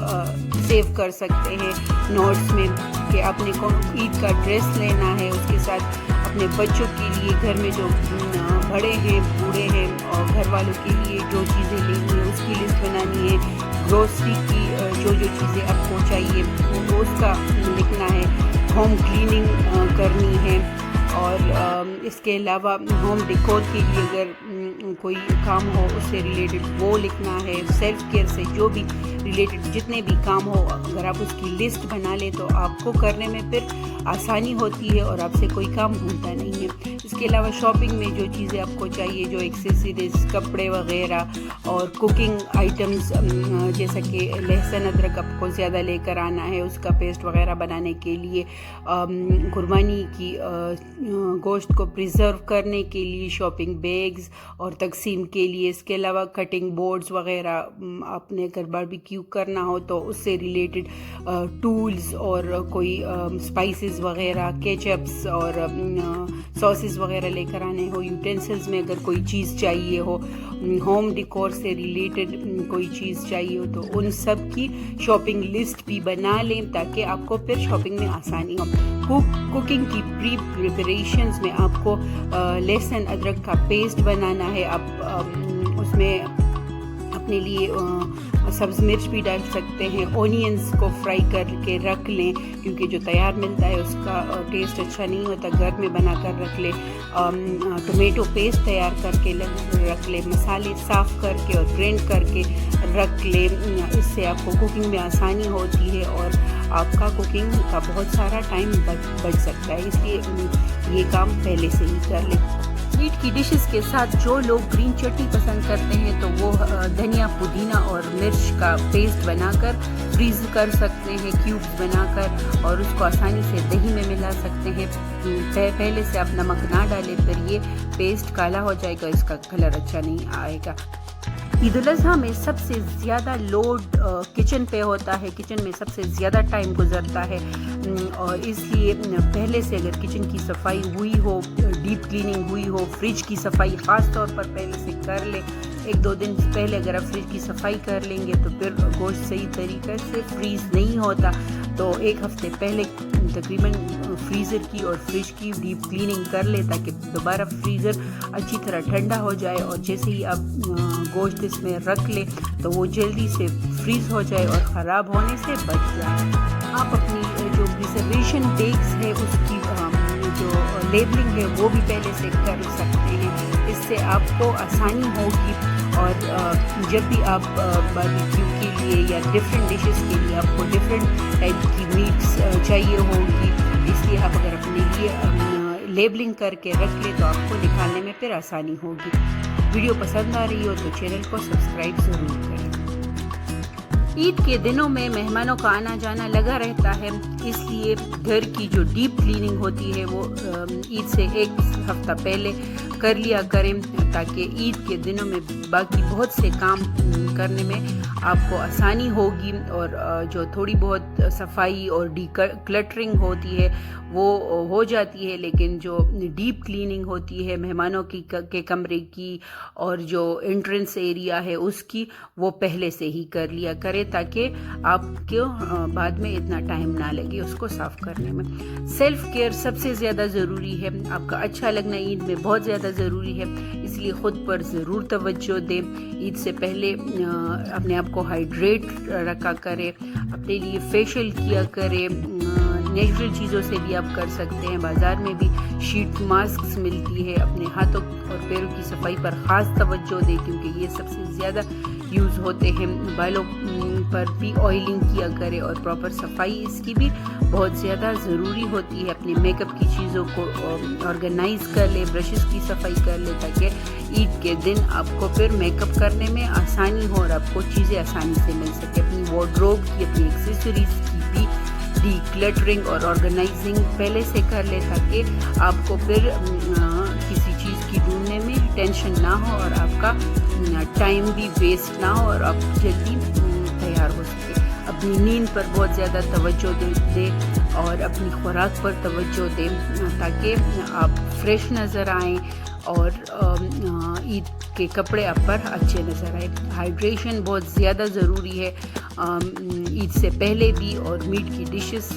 سیو کر سکتے ہیں نوٹس میں، کہ آپ نے عید کا ڈریس لینا ہے، اس کے ساتھ اپنے بچوں کے لیے گھر میں جو بڑے ہیں بوڑھے ہیں اور گھر والوں کے لیے جو چیزیں لینی ہیں اس کی لسٹ بنانی ہے، گروسری کی جو چیزیں آپ کو چاہیے وہ اس کا لکھنا ہے، ہوم کلیننگ کرنی ہے، اور اس کے علاوہ ہوم ڈیکور کے لیے اگر کوئی کام ہو اس سے ریلیٹڈ وہ لکھنا ہے، سیلف کیئر سے جو بھی ریلیٹڈ جتنے بھی کام ہو اگر آپ اس کی لسٹ بنا لیں تو آپ کو کرنے میں پھر آسانی ہوتی ہے اور آپ سے کوئی کام بھولتا نہیں ہے۔ اس کے علاوہ شاپنگ میں جو چیزیں آپ کو چاہیے، جو ایکسیسریز، کپڑے وغیرہ اور کوکنگ آئٹمز، جیسا کہ لہسن ادرک آپ کو زیادہ لے کر آنا ہے اس کا پیسٹ وغیرہ بنانے کے لیے، قربانی کی گوشت کو پریزرو کرنے کے لیے شاپنگ بیگز اور تقسیم کے لیے، اس کے علاوہ کٹنگ بورڈز وغیرہ، آپ نے اگر باربیکیو کرنا ہو تو اس سے ریلیٹڈ ٹولز اور کوئی اسپائسز وغیرہ، کیچپس اور ساسز وغیرہ لے کر آنے ہو، یوٹینسلز میں اگر کوئی چیز چاہیے ہو، ہوم ڈیکور سے ریلیٹڈ کوئی چیز چاہیے ہو تو ان سب کی شاپنگ لسٹ بھی بنا لیں تاکہ آپ کو پھر شاپنگ میں آسانی ہو۔ کوکنگ کی پریپریشنز میں آپ کو لہسن ادرک کا پیسٹ بنانا ہے، آپ اس میں اپنے لیے سبز مرچ بھی ڈال سکتے ہیں، اونینز کو فرائی کر کے رکھ لیں کیونکہ جو تیار ملتا ہے اس کا ٹیسٹ اچھا نہیں ہوتا، گھر میں بنا کر رکھ لیں، ٹومیٹو پیسٹ تیار کر کے رکھ لیں، مسالے صاف کر کے اور گرینڈ کر کے رکھ لیں، اس سے آپ کو کوکنگ میں آسانی ہوتی ہے اور آپ کا کوکنگ کا بہت سارا ٹائم بچ سکتا ہے، اس لیے یہ کام پہلے سے ہی کر لیں۔ میٹ کی ڈشز کے ساتھ جو لوگ گرین چٹنی پسند کرتے ہیں تو وہ دھنیا، پودینہ اور مرچ کا پیسٹ بنا کر فریز کر سکتے ہیں، کیوبز بنا کر، اور اس کو آسانی سے دہی میں ملا سکتے ہیں۔ پہلے سے آپ نمک نہ ڈالیں پھر یہ پیسٹ کالا ہو جائے گا، اس کا کلر اچھا نہیں آئے گا۔ عید الاضحیٰ میں سب سے زیادہ لوڈ کچن پہ ہوتا ہے، کچن میں سب سے زیادہ ٹائم گزرتا ہے، اور اس لیے پہلے سے اگر کچن کی صفائی ہوئی ہو، ڈیپ کلیننگ ہوئی ہو، فریج کی صفائی خاص طور پر پہلے سے کر لیں، 1-2 دن پہلے اگر آپ فریج کی صفائی کر لیں گے تو پھر گوشت صحیح طریقے سے فریز نہیں ہوتا، تو 1 ہفتے پہلے تقریباً فریزر کی اور فریج کی ڈیپ کلیننگ کر لیں تاکہ دوبارہ فریزر اچھی طرح ٹھنڈا ہو جائے، اور جیسے ہی آپ گوشت اس میں رکھ لیں تو وہ جلدی سے فریز ہو جائے اور خراب ہونے سے بچ جائے۔ آپ اپنی جو پریزرویشن ڈیٹس ہے اس کی جو لیبلنگ ہے وہ بھی پہلے سے کر سکتے ہیں، اس سے آپ کو آسانی ہوگی، اور جب بھی آپ باربیکیو کے لیے یا ڈفرینٹ ڈشز کے لیے آپ کو ڈفرینٹ ٹائپ کی میٹس چاہیے ہوگی، اس لیے آپ اگر اپنے لیے لیبلنگ کر کے رکھ لیں تو آپ کو نکالنے میں پھر آسانی ہوگی۔ ویڈیو پسند آ رہی ہو تو چینل کو سبسکرائب ضرور کریں۔ عید کے دنوں میں مہمانوں کا آنا جانا لگا رہتا ہے، اس لیے گھر کی جو ڈیپ کلیننگ ہوتی ہے وہ عید سے ایک ہفتہ پہلے کر لیا کریں، تاکہ عید کے دنوں میں باقی بہت سے کام کرنے میں آپ کو آسانی ہوگی، اور جو تھوڑی بہت صفائی اور ڈی کلٹرنگ ہوتی ہے وہ ہو جاتی ہے، لیکن جو ڈیپ کلیننگ ہوتی ہے مہمانوں کے کمرے کی اور جو انٹرنس ایریا ہے اس کی، وہ پہلے سے ہی کر لیا کرے تاکہ آپ کو بعد میں اتنا ٹائم نہ لگے اس کو صاف کرنے میں۔ سیلف کیئر سب سے زیادہ ضروری ہے، آپ کا اچھا لگنا عید میں بہت زیادہ ضروری ہے، اس لیے خود پر ضرور توجہ دیں۔ عید سے پہلے اپنے آپ کو ہائیڈریٹ رکھا کرے، اپنے لیے فیشیل کیا کرے، نیچرل چیزوں سے بھی آپ کر سکتے ہیں، بازار میں بھی شیٹ ماسکس ملتی ہے۔ اپنے ہاتھوں اور پیروں کی صفائی پر خاص توجہ دیں کیونکہ یہ سب سے زیادہ یوز ہوتے ہیں۔ بالوں پر بھی آئلنگ کیا کرے اور پراپر صفائی اس کی بھی بہت زیادہ ضروری ہوتی ہے۔ اپنے میک اپ کی چیزوں کو آرگنائز کر لے، برشز کی صفائی کر لے تاکہ عید کے دن آپ کو پھر میک اپ کرنے میں آسانی ہو اور آپ کو چیزیں آسانی سے مل سکے۔ اپنی وارڈروب کی، اپنی ایکسیسریز کی بھی ڈی کلٹرنگ اور آرگنائزنگ پہلے سے کر لے تاکہ آپ کو پھر کسی چیز کی ڈھونڈنے میں ٹینشن نہ ہو اور آپ کا ٹائم بھی ویسٹ نہ ہو اور آپ جلدی تیار ہو سکے۔ اپنی نیند پر بہت زیادہ توجہ دے اور اپنی خوراک پر توجہ دیں تاکہ آپ فریش نظر آئیں اور عید کے کپڑے آپ پر اچھے نظر آئے۔ ہائیڈریشن بہت زیادہ ضروری ہے عید سے پہلے بھی، اور میٹ کی ڈشز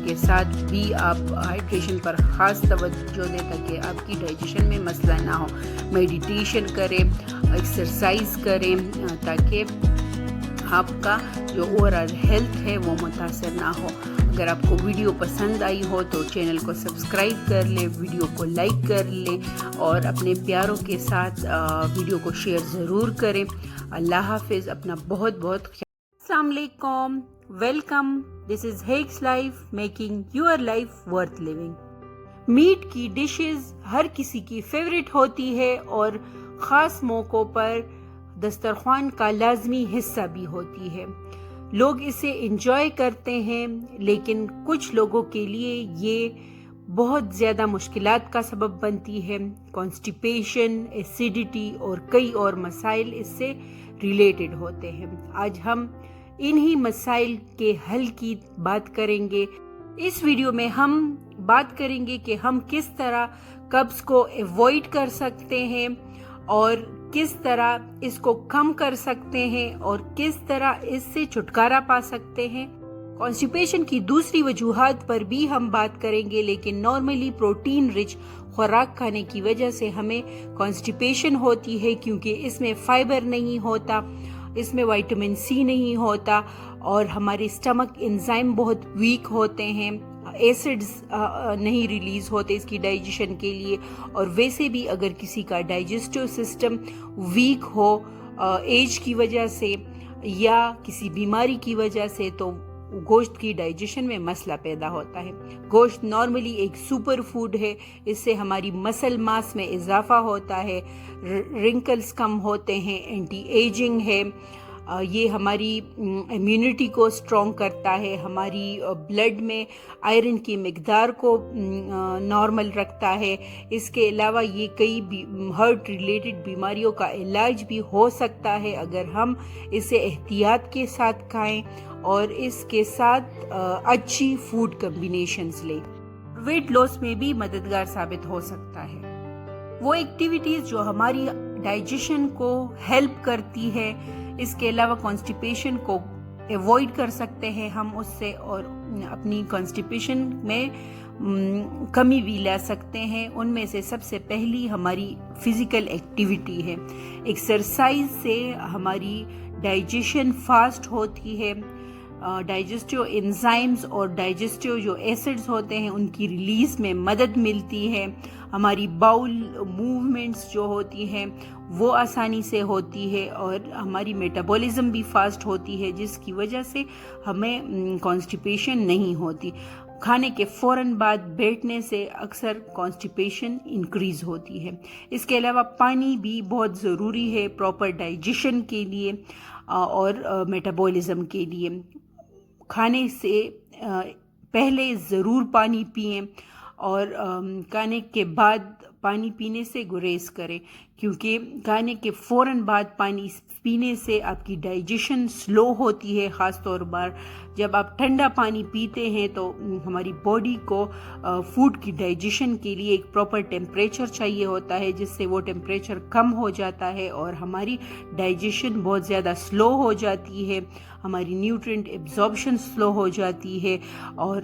کے ساتھ بھی آپ ہائیڈریشن پر خاص توجہ دیں تاکہ آپ کی ڈائجیشن میں مسئلہ نہ ہو۔ میڈیٹیشن کریں، ایکسرسائز کریں تاکہ آپ کا جو اوورآل ہیلتھ ہے وہ متاثر نہ ہو۔ اگر آپ کو ویڈیو پسند آئی ہو تو چینل کو سبسکرائب کر لیں، ویڈیو کو لائک کر لیں اور اپنے پیاروں کے ساتھ ویڈیو کو شیئر ضرور کریں۔ اللہ حافظ، اپنا بہت بہت خیال۔ السلام علیکم، welcome, this is Hex life making your life worth living. Meat کی ڈشز ہر کسی کی فیوریٹ ہوتی ہے اور خاص موقعوں پر دسترخوان کا لازمی حصہ بھی ہوتی ہے۔ لوگ اسے انجوائے کرتے ہیں، لیکن کچھ لوگوں کے لیے یہ بہت زیادہ مشکلات کا سبب بنتی ہے۔ کانسٹیپیشن، ایسیڈیٹی اور کئی اور مسائل اس سے ریلیٹڈ ہوتے ہیں۔ آج ہم انہی مسائل کے حل کی بات کریں گے۔ اس ویڈیو میں ہم بات کریں گے کہ ہم کس طرح قبض کو ایوائڈ کر سکتے ہیں اور کس طرح اس کو کم کر سکتے ہیں اور کس طرح اس سے چھٹکارا پا سکتے ہیں۔ کانسٹیپیشن کی دوسری وجوہات پر بھی ہم بات کریں گے، لیکن نارملی پروٹین رچ خوراک کھانے کی وجہ سے ہمیں کانسٹیپیشن ہوتی ہے کیونکہ اس میں فائبر نہیں ہوتا، اس میں وائٹامن سی نہیں ہوتا اور ہمارے اسٹمک انزائم بہت ویک ہوتے ہیں، ایسڈز نہیں ریلیز ہوتے اس کی ڈائجیشن کے لیے، اور ویسے بھی اگر کسی کا ڈائجسٹو سسٹم ویک ہو ایج کی وجہ سے یا کسی بیماری کی وجہ سے تو گوشت کی ڈائجیشن میں مسئلہ پیدا ہوتا ہے۔ گوشت نارملی ایک سپر فوڈ ہے، اس سے ہماری مسل ماس میں اضافہ ہوتا ہے، رنکلز کم ہوتے ہیں، اینٹی ایجنگ ہے، یہ ہماری امیونٹی کو اسٹرانگ کرتا ہے، ہماری بلڈ میں آئرن کی مقدار کو نارمل رکھتا ہے۔ اس کے علاوہ یہ کئی ہارٹ ریلیٹڈ بیماریوں کا علاج بھی ہو سکتا ہے اگر ہم اسے احتیاط کے ساتھ کھائیں اور اس کے ساتھ اچھی فوڈ کمبینیشنز لیں۔ ویٹ لاس میں بھی مددگار ثابت ہو سکتا ہے وہ ایکٹیویٹیز جو ہماری ڈائجیشن کو ہیلپ کرتی ہے۔ اس کے علاوہ کانسٹیپیشن کو ایوائڈ کر سکتے ہیں ہم اس سے، اور اپنی کانسٹیپیشن میں کمی بھی لا سکتے ہیں۔ ان میں سے سب سے پہلی ہماری فزیکل ایکٹیویٹی ہے۔ ایکسرسائز سے ہماری ڈائجیشن فاسٹ ہوتی ہے، ڈائجسٹو انزائمز اور ڈائجسٹو جو ایسڈز ہوتے ہیں ان کی ریلیز میں مدد ملتی ہے، ہماری باؤل موومنٹس جو ہوتی ہیں وہ آسانی سے ہوتی ہے اور ہماری میٹابولزم بھی فاسٹ ہوتی ہے، جس کی وجہ سے ہمیں کانسٹیپیشن نہیں ہوتی۔ کھانے کے فوراً بعد بیٹھنے سے اکثر کانسٹیپیشن انکریز ہوتی ہے۔ اس کے علاوہ پانی بھی بہت ضروری ہے پراپر ڈائجیشن کے لیے اور میٹابولزم کے لیے۔ کھانے سے پہلے ضرور پانی پئیں اور کھانے کے بعد پانی پینے سے گریز کریں، کیونکہ کھانے کے فوراً بعد پانی پینے سے آپ کی ڈائجیشن سلو ہوتی ہے۔ خاص طور پر جب آپ ٹھنڈا پانی پیتے ہیں تو ہماری باڈی کو فوڈ کی ڈائجیشن کے لیے ایک پراپر ٹیمپریچر چاہیے ہوتا ہے، جس سے وہ ٹیمپریچر کم ہو جاتا ہے اور ہماری ڈائجیشن بہت زیادہ سلو ہو جاتی ہے، ہماری نیوٹرینٹ ایبزاربشن سلو ہو جاتی ہے اور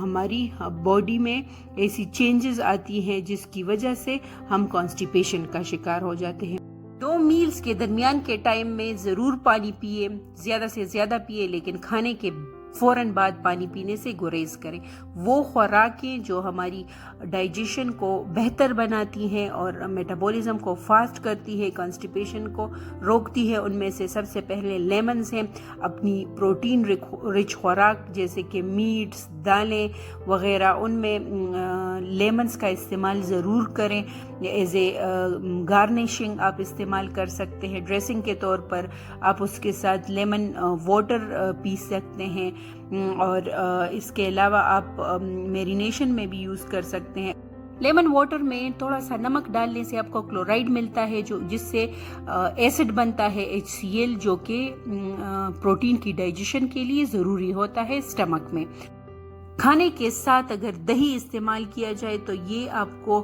ہماری باڈی میں ایسی چینجز آتی ہیں جس کی وجہ سے ہم کانسٹیپیشن کا شکار ہو جاتے ہیں۔ 2 میلز کے درمیان کے ٹائم میں ضرور پانی پیے، زیادہ سے زیادہ پیے، لیکن کھانے کے فوراً بعد پانی پینے سے گریز کریں۔ وہ خوراکیں جو ہماری ڈائجیشن کو بہتر بناتی ہیں اور میٹابولزم کو فاسٹ کرتی ہے، کانسٹیپیشن کو روکتی ہے، ان میں سے سب سے پہلے لیمنز ہیں۔ اپنی پروٹین رچ خوراک جیسے کہ میٹس، دالیں وغیرہ، ان میں لیمنز کا استعمال ضرور کریں۔ ایز اے گارنشنگ آپ استعمال کر سکتے ہیں، ڈریسنگ کے طور پر آپ اس کے ساتھ لیمن واٹر پی سکتے ہیں اور اس کے علاوہ آپ میرینیشن میں بھی یوز کر سکتے ہیں۔ لیمن واٹر میں تھوڑا سا نمک ڈالنے سے آپ کو کلورائڈ ملتا ہے جس سے ایسڈ بنتا ہے HCl، جو کہ پروٹین کی ڈائجیشن کے لیے ضروری ہوتا ہے اسٹمک میں۔ کھانے کے ساتھ اگر دہی استعمال کیا جائے تو یہ آپ کو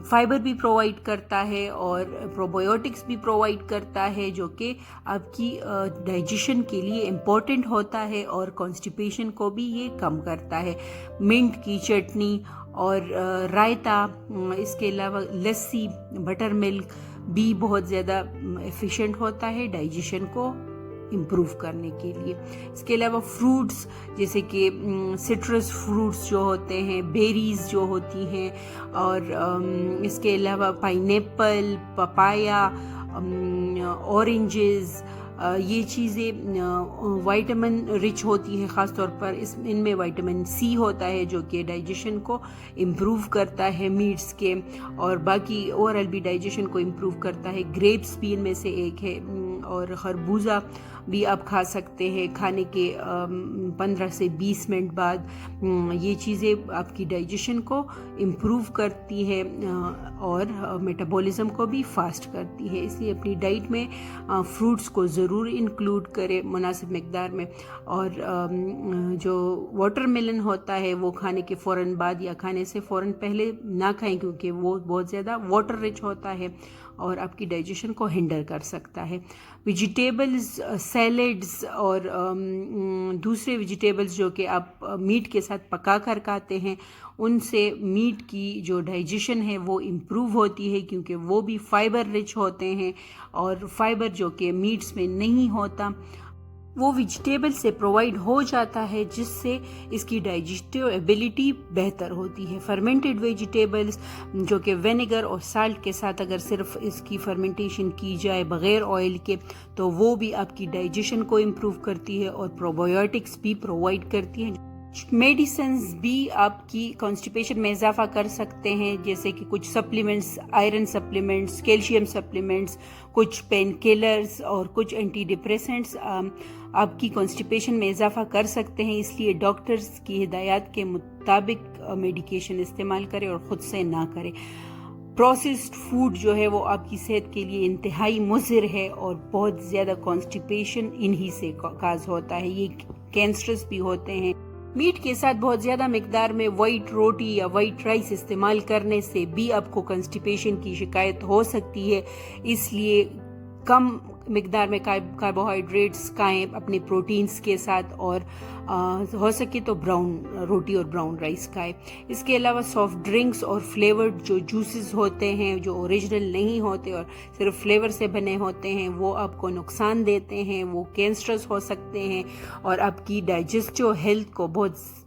فائبر بھی پرووائڈ کرتا ہے اور پروبایوٹکس بھی پرووائڈ کرتا ہے، جو کہ آپ کی ڈائجیشن کے لیے امپورٹنٹ ہوتا ہے اور کانسٹیپیشن کو بھی یہ کم کرتا ہے۔ منٹ کی چٹنی اور رائتا، اس کے علاوہ لسی، بٹر ملک بھی بہت زیادہ ایفیشینٹ ہوتا ہے ڈائجیشن کو امپروو کرنے کے لیے۔ اس کے علاوہ فروٹس جیسے کہ سٹرس فروٹس جو ہوتے ہیں، بیریز جو ہوتی ہیں، اور اس کے علاوہ پائن ایپل، پپایا، اورنجز، یہ چیزیں وائٹامن رچ ہوتی ہیں۔ خاص طور پر ان میں وائٹامن C ہوتا ہے جو کہ ڈائجیشن کو امپروو کرتا ہے میٹس کے، اور باقی اوورآل بھی ڈائجیشن کو امپروو کرتا ہے۔ گریپس بھی ان میں سے ایک ہے، اور خربوزہ بھی آپ کھا سکتے ہیں کھانے کے 15 سے 20 منٹ بعد۔ یہ چیزیں آپ کی ڈائجیشن کو امپروو کرتی ہے اور میٹابولزم کو بھی فاسٹ کرتی ہے، اس لیے اپنی ڈائٹ میں فروٹس کو ضرور انکلوڈ کرے مناسب مقدار میں۔ اور جو واٹر میلن ہوتا ہے وہ کھانے کے فوراً بعد یا کھانے سے فوراً پہلے نہ کھائیں، کیونکہ وہ بہت زیادہ واٹر رچ ہوتا ہے اور آپ کی ڈائجیشن کو ہینڈل کر سکتا ہے۔ ویجیٹیبلز، سیلڈز اور دوسرے ویجیٹیبلز جو کہ آپ میٹ کے ساتھ پکا کر کھاتے ہیں، ان سے میٹ کی جو ڈائجیشن ہے وہ امپروو ہوتی ہے، کیونکہ وہ بھی فائبر رچ ہوتے ہیں، اور فائبر جو کہ میٹس میں نہیں ہوتا وہ ویجیٹیبل سے پرووائڈ ہو جاتا ہے، جس سے اس کی ڈائجسٹیو ایبلٹی بہتر ہوتی ہے۔ فرمنٹڈ ویجیٹیبلز جو کہ وینیگر اور سالٹ کے ساتھ اگر صرف اس کی فرمنٹیشن کی جائے بغیر آئل کے، تو وہ بھی آپ کی ڈائجیشن کو امپروو کرتی ہے اور پروبایوٹکس بھی پرووائڈ کرتی ہیں۔ میڈیسنز بھی آپ کی کانسٹیپیشن میں اضافہ کر سکتے ہیں، جیسے کہ کچھ supplements, iron supplements, calcium supplements, کچھ پین کلرز اور کچھ اینٹی ڈپریسنٹس آپ کی کانسٹیپیشن میں اضافہ کر سکتے ہیں، اس لیے ڈاکٹرز کی ہدایات کے مطابق میڈیکیشن استعمال کریں اور خود سے نہ کریں۔ پروسیسڈ فوڈ جو ہے وہ آپ کی صحت کے لیے انتہائی مضر ہے اور بہت زیادہ کانسٹیپیشن انہی سے کاز ہوتا ہے، یہ کینسرس بھی ہوتے ہیں۔ میٹ کے ساتھ بہت زیادہ مقدار میں وائٹ روٹی یا وائٹ رائس استعمال کرنے سے بھی آپ کو کنسٹیپیشن کی شکایت ہو سکتی ہے، اس لیے کم مقدار میں کاربوہائیڈریٹس کھائیں اپنے پروٹینز کے ساتھ، اور ہو سکے تو براؤن روٹی اور براؤن رائس کھائیں۔ اس کے علاوہ سافٹ ڈرنکس اور فلیورڈ جو جوسز ہوتے ہیں جو اوریجنل نہیں ہوتے اور صرف فلیور سے بنے ہوتے ہیں، وہ آپ کو نقصان دیتے ہیں، وہ کینسرس ہو سکتے ہیں اور آپ کی ڈائجسٹیو ہیلتھ کو بہت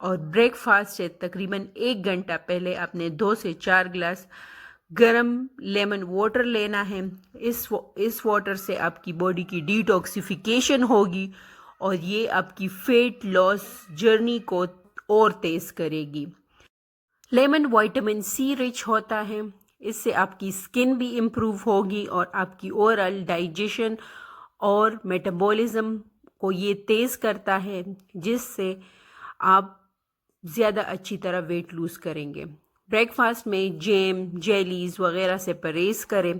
اور بریک فاسٹ سے تقریباً 1 گھنٹہ پہلے آپ نے 2 سے 4 گلاس گرم لیمن واٹر لینا ہے. اس واٹر سے آپ کی باڈی کی ڈیٹاکسیفیکیشن ہوگی اور یہ آپ کی فیٹ لاس جرنی کو اور تیز کرے گی. لیمن وائٹامن سی رچ ہوتا ہے. اس سے آپ کی اسکن بھی امپروو ہوگی اور آپ کی اوورآل ڈائجیشن اور میٹابولزم کو یہ تیز کرتا ہے، جس سے آپ زیادہ اچھی طرح ویٹ لوز کریں گے. بریک فاسٹ میں جیم، جیلیز وغیرہ سے پرہیز کریں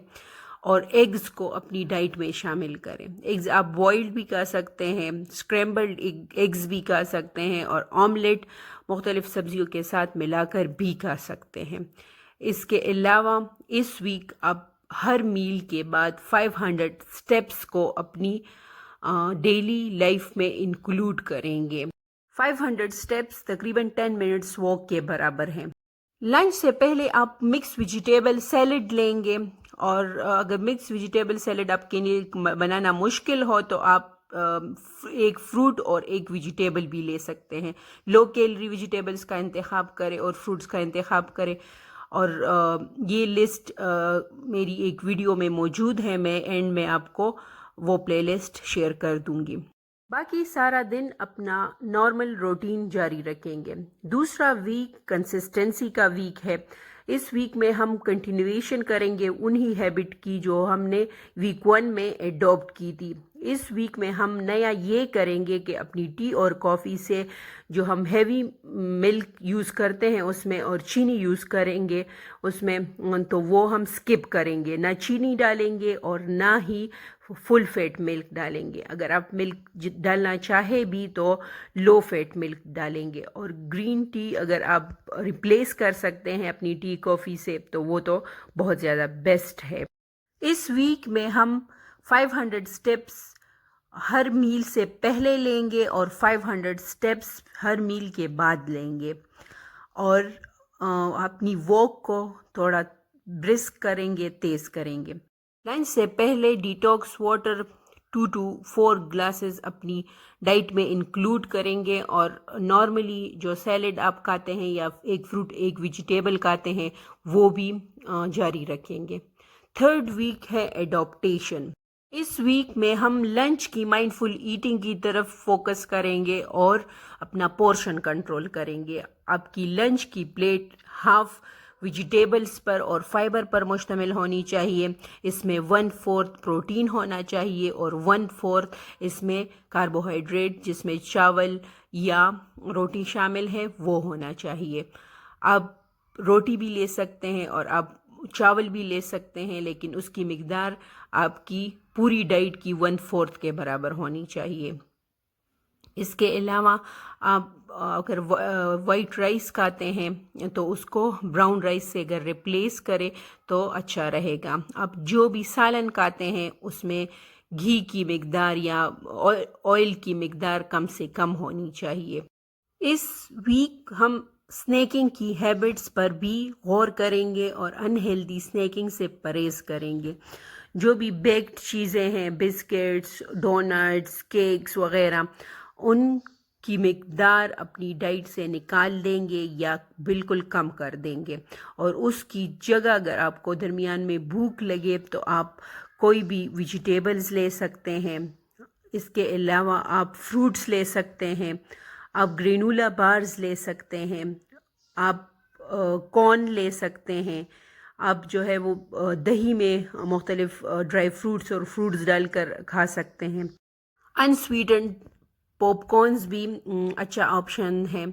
اور ایگز کو اپنی ڈائٹ میں شامل کریں. ایگز آپ بوائلڈ بھی کھا سکتے ہیں، اسکریمبلڈ ایگز بھی کھا سکتے ہیں اور آملیٹ مختلف سبزیوں کے ساتھ ملا کر بھی کھا سکتے ہیں. اس کے علاوہ اس ویک آپ ہر میل کے بعد 500 سٹیپس کو اپنی ڈیلی لائف میں انکلوڈ کریں گے. 500 سٹیپس تقریباً 10 منٹس واک کے برابر ہیں. لنچ سے پہلے آپ مکس ویجیٹیبل سیلڈ لیں گے، اور اگر مکس ویجیٹیبل سیلڈ آپ کے لیے بنانا مشکل ہو تو آپ ایک فروٹ اور ایک ویجیٹیبل بھی لے سکتے ہیں. لو کیلری ویجیٹیبلز کا انتخاب کریں اور فروٹس کا انتخاب کریں. اور یہ لسٹ میری ایک ویڈیو میں موجود ہے، میں اینڈ میں آپ کو وہ پلے لسٹ شیئر کر دوں گی. باقی سارا دن اپنا نارمل روٹین جاری رکھیں گے. دوسرا ویک کنسسٹنسی کا ویک ہے. اس ویک میں ہم کنٹینیویشن کریں گے انہی ہیبٹ کی جو ہم نے ویک 1 میں ایڈاپٹ کی تھی. اس ویک میں ہم نیا یہ کریں گے کہ اپنی ٹی اور کافی سے جو ہم ہیوی ملک یوز کرتے ہیں اس میں اور چینی یوز کریں گے اس میں، تو وہ ہم سکپ کریں گے. نہ چینی ڈالیں گے اور نہ ہی فل فیٹ ملک ڈالیں گے. اگر آپ ملک ڈالنا چاہے بھی تو لو فیٹ ملک ڈالیں گے. اور گرین ٹی اگر آپ ریپلیس کر سکتے ہیں اپنی ٹی کافی سے تو وہ تو بہت زیادہ بیسٹ ہے. اس ویک میں ہم 500 سٹیپس ہر میل سے پہلے لیں گے اور 500 سٹیپس ہر میل کے بعد لیں گے، اور اپنی واک کو تھوڑا برسک کریں گے، تیز کریں گے. لنچ سے پہلے ڈیٹاکس واٹر 2 to 4 گلاسز اپنی ڈائٹ میں انکلوڈ کریں گے، اور نارملی جو سیلڈ آپ کھاتے ہیں یا ایک فروٹ ایک ویجیٹیبل کھاتے ہیں وہ بھی جاری رکھیں گے. تھرڈ ویک ہے ایڈاپٹیشن. اس ویک میں ہم لنچ کی مائنڈفل ایٹنگ کی طرف فوکس کریں گے اور اپنا پورشن کنٹرول کریں گے. آپ کی لنچ کی پلیٹ ہاف ویجیٹیبلز پر اور فائبر پر مشتمل ہونی چاہیے. اس میں 1/4 پروٹین ہونا چاہیے اور 1/4 اس میں کاربوہائیڈریٹ جس میں چاول یا روٹی شامل ہے وہ ہونا چاہیے. آپ روٹی بھی لے سکتے ہیں اور آپ چاول بھی لے سکتے ہیں، لیکن اس کی مقدار آپ کی پوری ڈائٹ کی 1/4 کے برابر ہونی چاہیے. اس کے علاوہ آپ اگر وائٹ رائس کھاتے ہیں تو اس کو براؤن رائس سے اگر ریپلیس کرے تو اچھا رہے گا. آپ جو بھی سالن کھاتے ہیں اس میں گھی کی مقدار یا آئل کی مقدار کم سے کم ہونی چاہیے. اس ویک ہم سنیکنگ کی ہیبٹس پر بھی غور کریں گے اور انہیلدی سنیکنگ سے پرہیز کریں گے. جو بھی بیکڈ چیزیں ہیں، بسکٹس، ڈونٹس، کیکس وغیرہ، ان کی مقدار اپنی ڈائٹ سے نکال دیں گے یا بالکل کم کر دیں گے. اور اس کی جگہ اگر آپ کو درمیان میں بھوک لگے تو آپ کوئی بھی ویجیٹیبلز لے سکتے ہیں. اس کے علاوہ آپ فروٹس لے سکتے ہیں، آپ گرینولا بارز لے سکتے ہیں، آپ کارن لے سکتے ہیں، آپ جو ہے وہ دہی میں مختلف ڈرائی فروٹس اور فروٹس ڈال کر کھا سکتے ہیں. انسویٹنڈ پاپ کارنز بھی اچھا آپشن ہے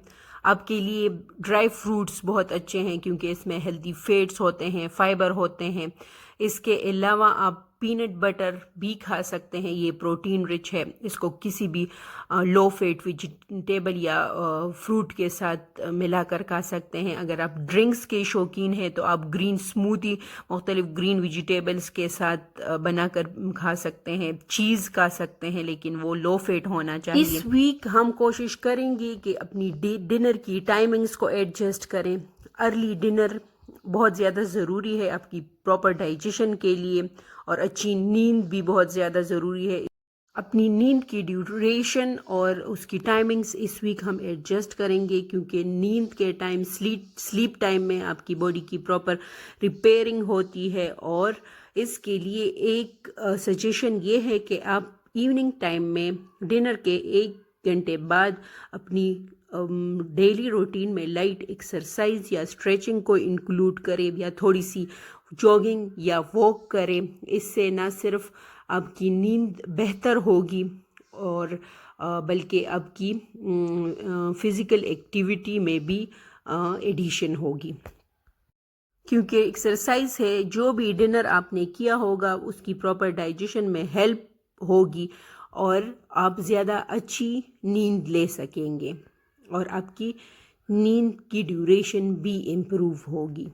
آپ کے لیے. ڈرائی فروٹس بہت اچھے ہیں کیونکہ اس میں ہیلدی فیٹس ہوتے ہیں، فائبر ہوتے ہیں. اس کے علاوہ آپ پینٹ بٹر بھی کھا سکتے ہیں، یہ پروٹین رچ ہے. اس کو کسی بھی لو فیٹ ویجیٹیبل یا فروٹ کے ساتھ ملا کر کھا سکتے ہیں. اگر آپ ڈرنکس کے شوقین ہیں تو آپ گرین سموتھی مختلف گرین ویجیٹیبلز کے ساتھ بنا کر کھا سکتے ہیں. چیز کھا سکتے ہیں لیکن وہ لو فیٹ ہونا چاہیے. اس ویک ہم کوشش کریں گے کہ اپنی ڈنر کی ٹائمنگز کو ایڈجسٹ کریں. ارلی ڈنر بہت زیادہ ضروری ہے آپ کی پراپر ڈائجیشن کے لیے، اور اچھی نیند بھی بہت زیادہ ضروری ہے. اپنی نیند کی ڈیوریشن اور اس کی ٹائمنگز اس ویک ہم ایڈجسٹ کریں گے، کیونکہ نیند کے ٹائم سلیپ ٹائم میں آپ کی باڈی کی پراپر ریپیئرنگ ہوتی ہے، اور اس کے لیے ایک سجیشن یہ ہے کہ آپ ایوننگ ٹائم میں ڈنر کے 1 گھنٹے بعد اپنی ڈیلی روٹین میں لائٹ ایکسرسائز یا اسٹریچنگ کو انکلوڈ کریں، یا تھوڑی سی جاگنگ یا واک کریں۔ اس سے نہ صرف آپ کی نیند بہتر ہوگی اور بلکہ آپ کی فزیکل ایکٹیویٹی میں بھی ایڈیشن ہوگی، کیونکہ ایکسرسائز ہے، جو بھی ڈنر آپ نے کیا ہوگا اس کی پراپر ڈائجیشن میں ہیلپ ہوگی اور آپ زیادہ اچھی نیند لے سکیں گے، اور آپ کی نیند کی ڈیوریشن بھی امپروو ہوگی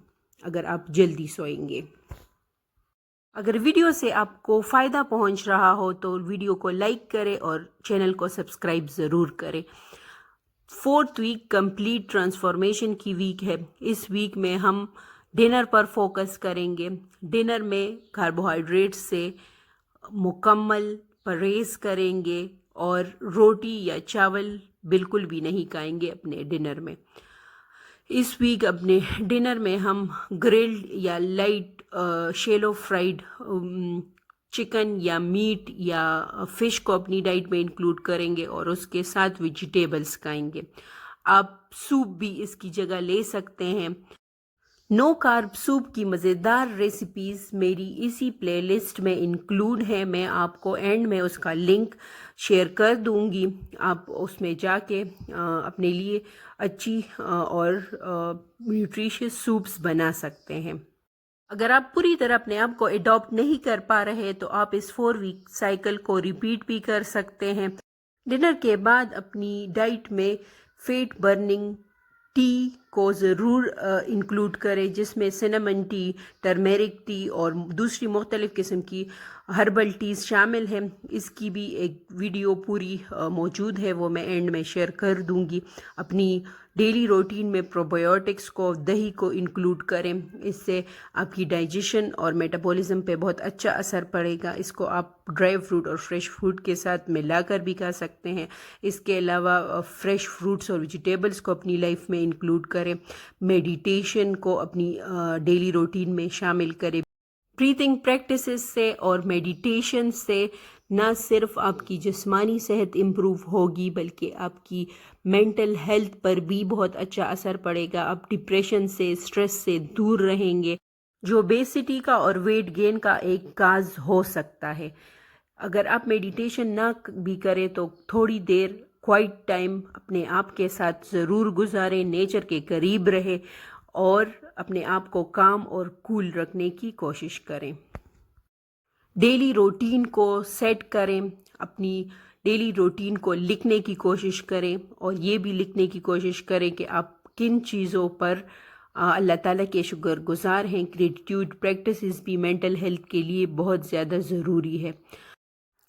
اگر آپ جلدی سوئیں گے۔ اگر ویڈیو سے آپ کو فائدہ پہنچ رہا ہو تو ویڈیو کو لائک کریں اور چینل کو سبسکرائب ضرور کریں۔ 4th ویک کمپلیٹ ٹرانسفارمیشن کی ویک ہے۔ اس ویک میں ہم ڈنر پر فوکس کریں گے۔ ڈنر میں کاربوہائیڈریٹ سے مکمل پرہیز کریں گے اور روٹی یا چاول بالکل بھی نہیں کھائیں گے اپنے ڈنر میں۔ اس ویک اپنے ڈنر میں ہم گرلڈ یا لائٹ شیلو فرائیڈ چکن یا میٹ یا فش کو اپنی ڈائٹ میں انکلوڈ کریں گے، اور اس کے ساتھ ویجیٹیبلس کھائیں گے۔ آپ سوپ بھی اس کی جگہ لے سکتے ہیں۔ نو کارب سوپ کی مزیدار ریسیپیز میری اسی پلے لسٹ میں انکلوڈ ہے، میں آپ کو اینڈ میں اس کا لنک شیئر کر دوں گی، آپ اس میں جا کے اپنے لیے اچھی اور نیوٹریشس سوپس بنا سکتے ہیں۔ اگر آپ پوری طرح اپنے آپ کو اڈاپٹ نہیں کر پا رہے تو آپ اس 4 ویک سائیکل کو ریپیٹ بھی کر سکتے ہیں۔ ڈنر کے بعد اپنی ڈائٹ میں فیٹ برننگ ٹی کو ضرور انکلوڈ کریں، جس میں سینامن ٹی، ٹرمیرک ٹی اور دوسری مختلف قسم کی ہربل ٹیز شامل ہیں۔ اس کی بھی ایک ویڈیو پوری موجود ہے، وہ میں اینڈ میں شیئر کر دوں گی۔ اپنی ڈیلی روٹین میں پروبایوٹکس کو، دہی کو انکلوڈ کریں، اس سے آپ کی ڈائجیشن اور میٹابولزم پہ بہت اچھا اثر پڑے گا۔ اس کو آپ ڈرائی فروٹ اور فریش فروٹ کے ساتھ ملا کر بھی کھا سکتے ہیں۔ اس کے علاوہ فریش فروٹس اور ویجیٹیبلس کو اپنی لائف میں انکلوڈ کریں۔ میڈیٹیشن کو اپنی ڈیلی روٹین میں شامل کریں۔ بریتھنگ پریکٹسز سے اور میڈیٹیشن سے نہ صرف آپ کی جسمانی صحت امپروو ہوگی بلکہ آپ کی مینٹل ہیلتھ پر بھی بہت اچھا اثر پڑے گا۔ آپ ڈپریشن سے، اسٹریس سے دور رہیں گے، جو اوبیسٹی کا اور ویٹ گین کا ایک کاز ہو سکتا ہے۔ اگر آپ میڈیٹیشن نہ بھی کریں تو تھوڑی دیر کوائٹ ٹائم اپنے آپ کے ساتھ ضرور گزاریں، نیچر کے قریب رہیں اور اپنے آپ کو کام اور کول رکھنے کی کوشش کریں۔ ڈیلی روٹین کو سیٹ کریں، اپنی ڈیلی روٹین کو لکھنے کی کوشش کریں، اور یہ بھی لکھنے کی کوشش کریں کہ آپ کن چیزوں پر اللہ تعالیٰ کے شکر گزار ہیں۔ گریٹیٹیوڈ پریکٹسز بھی مینٹل ہیلتھ کے لیے بہت زیادہ ضروری ہے۔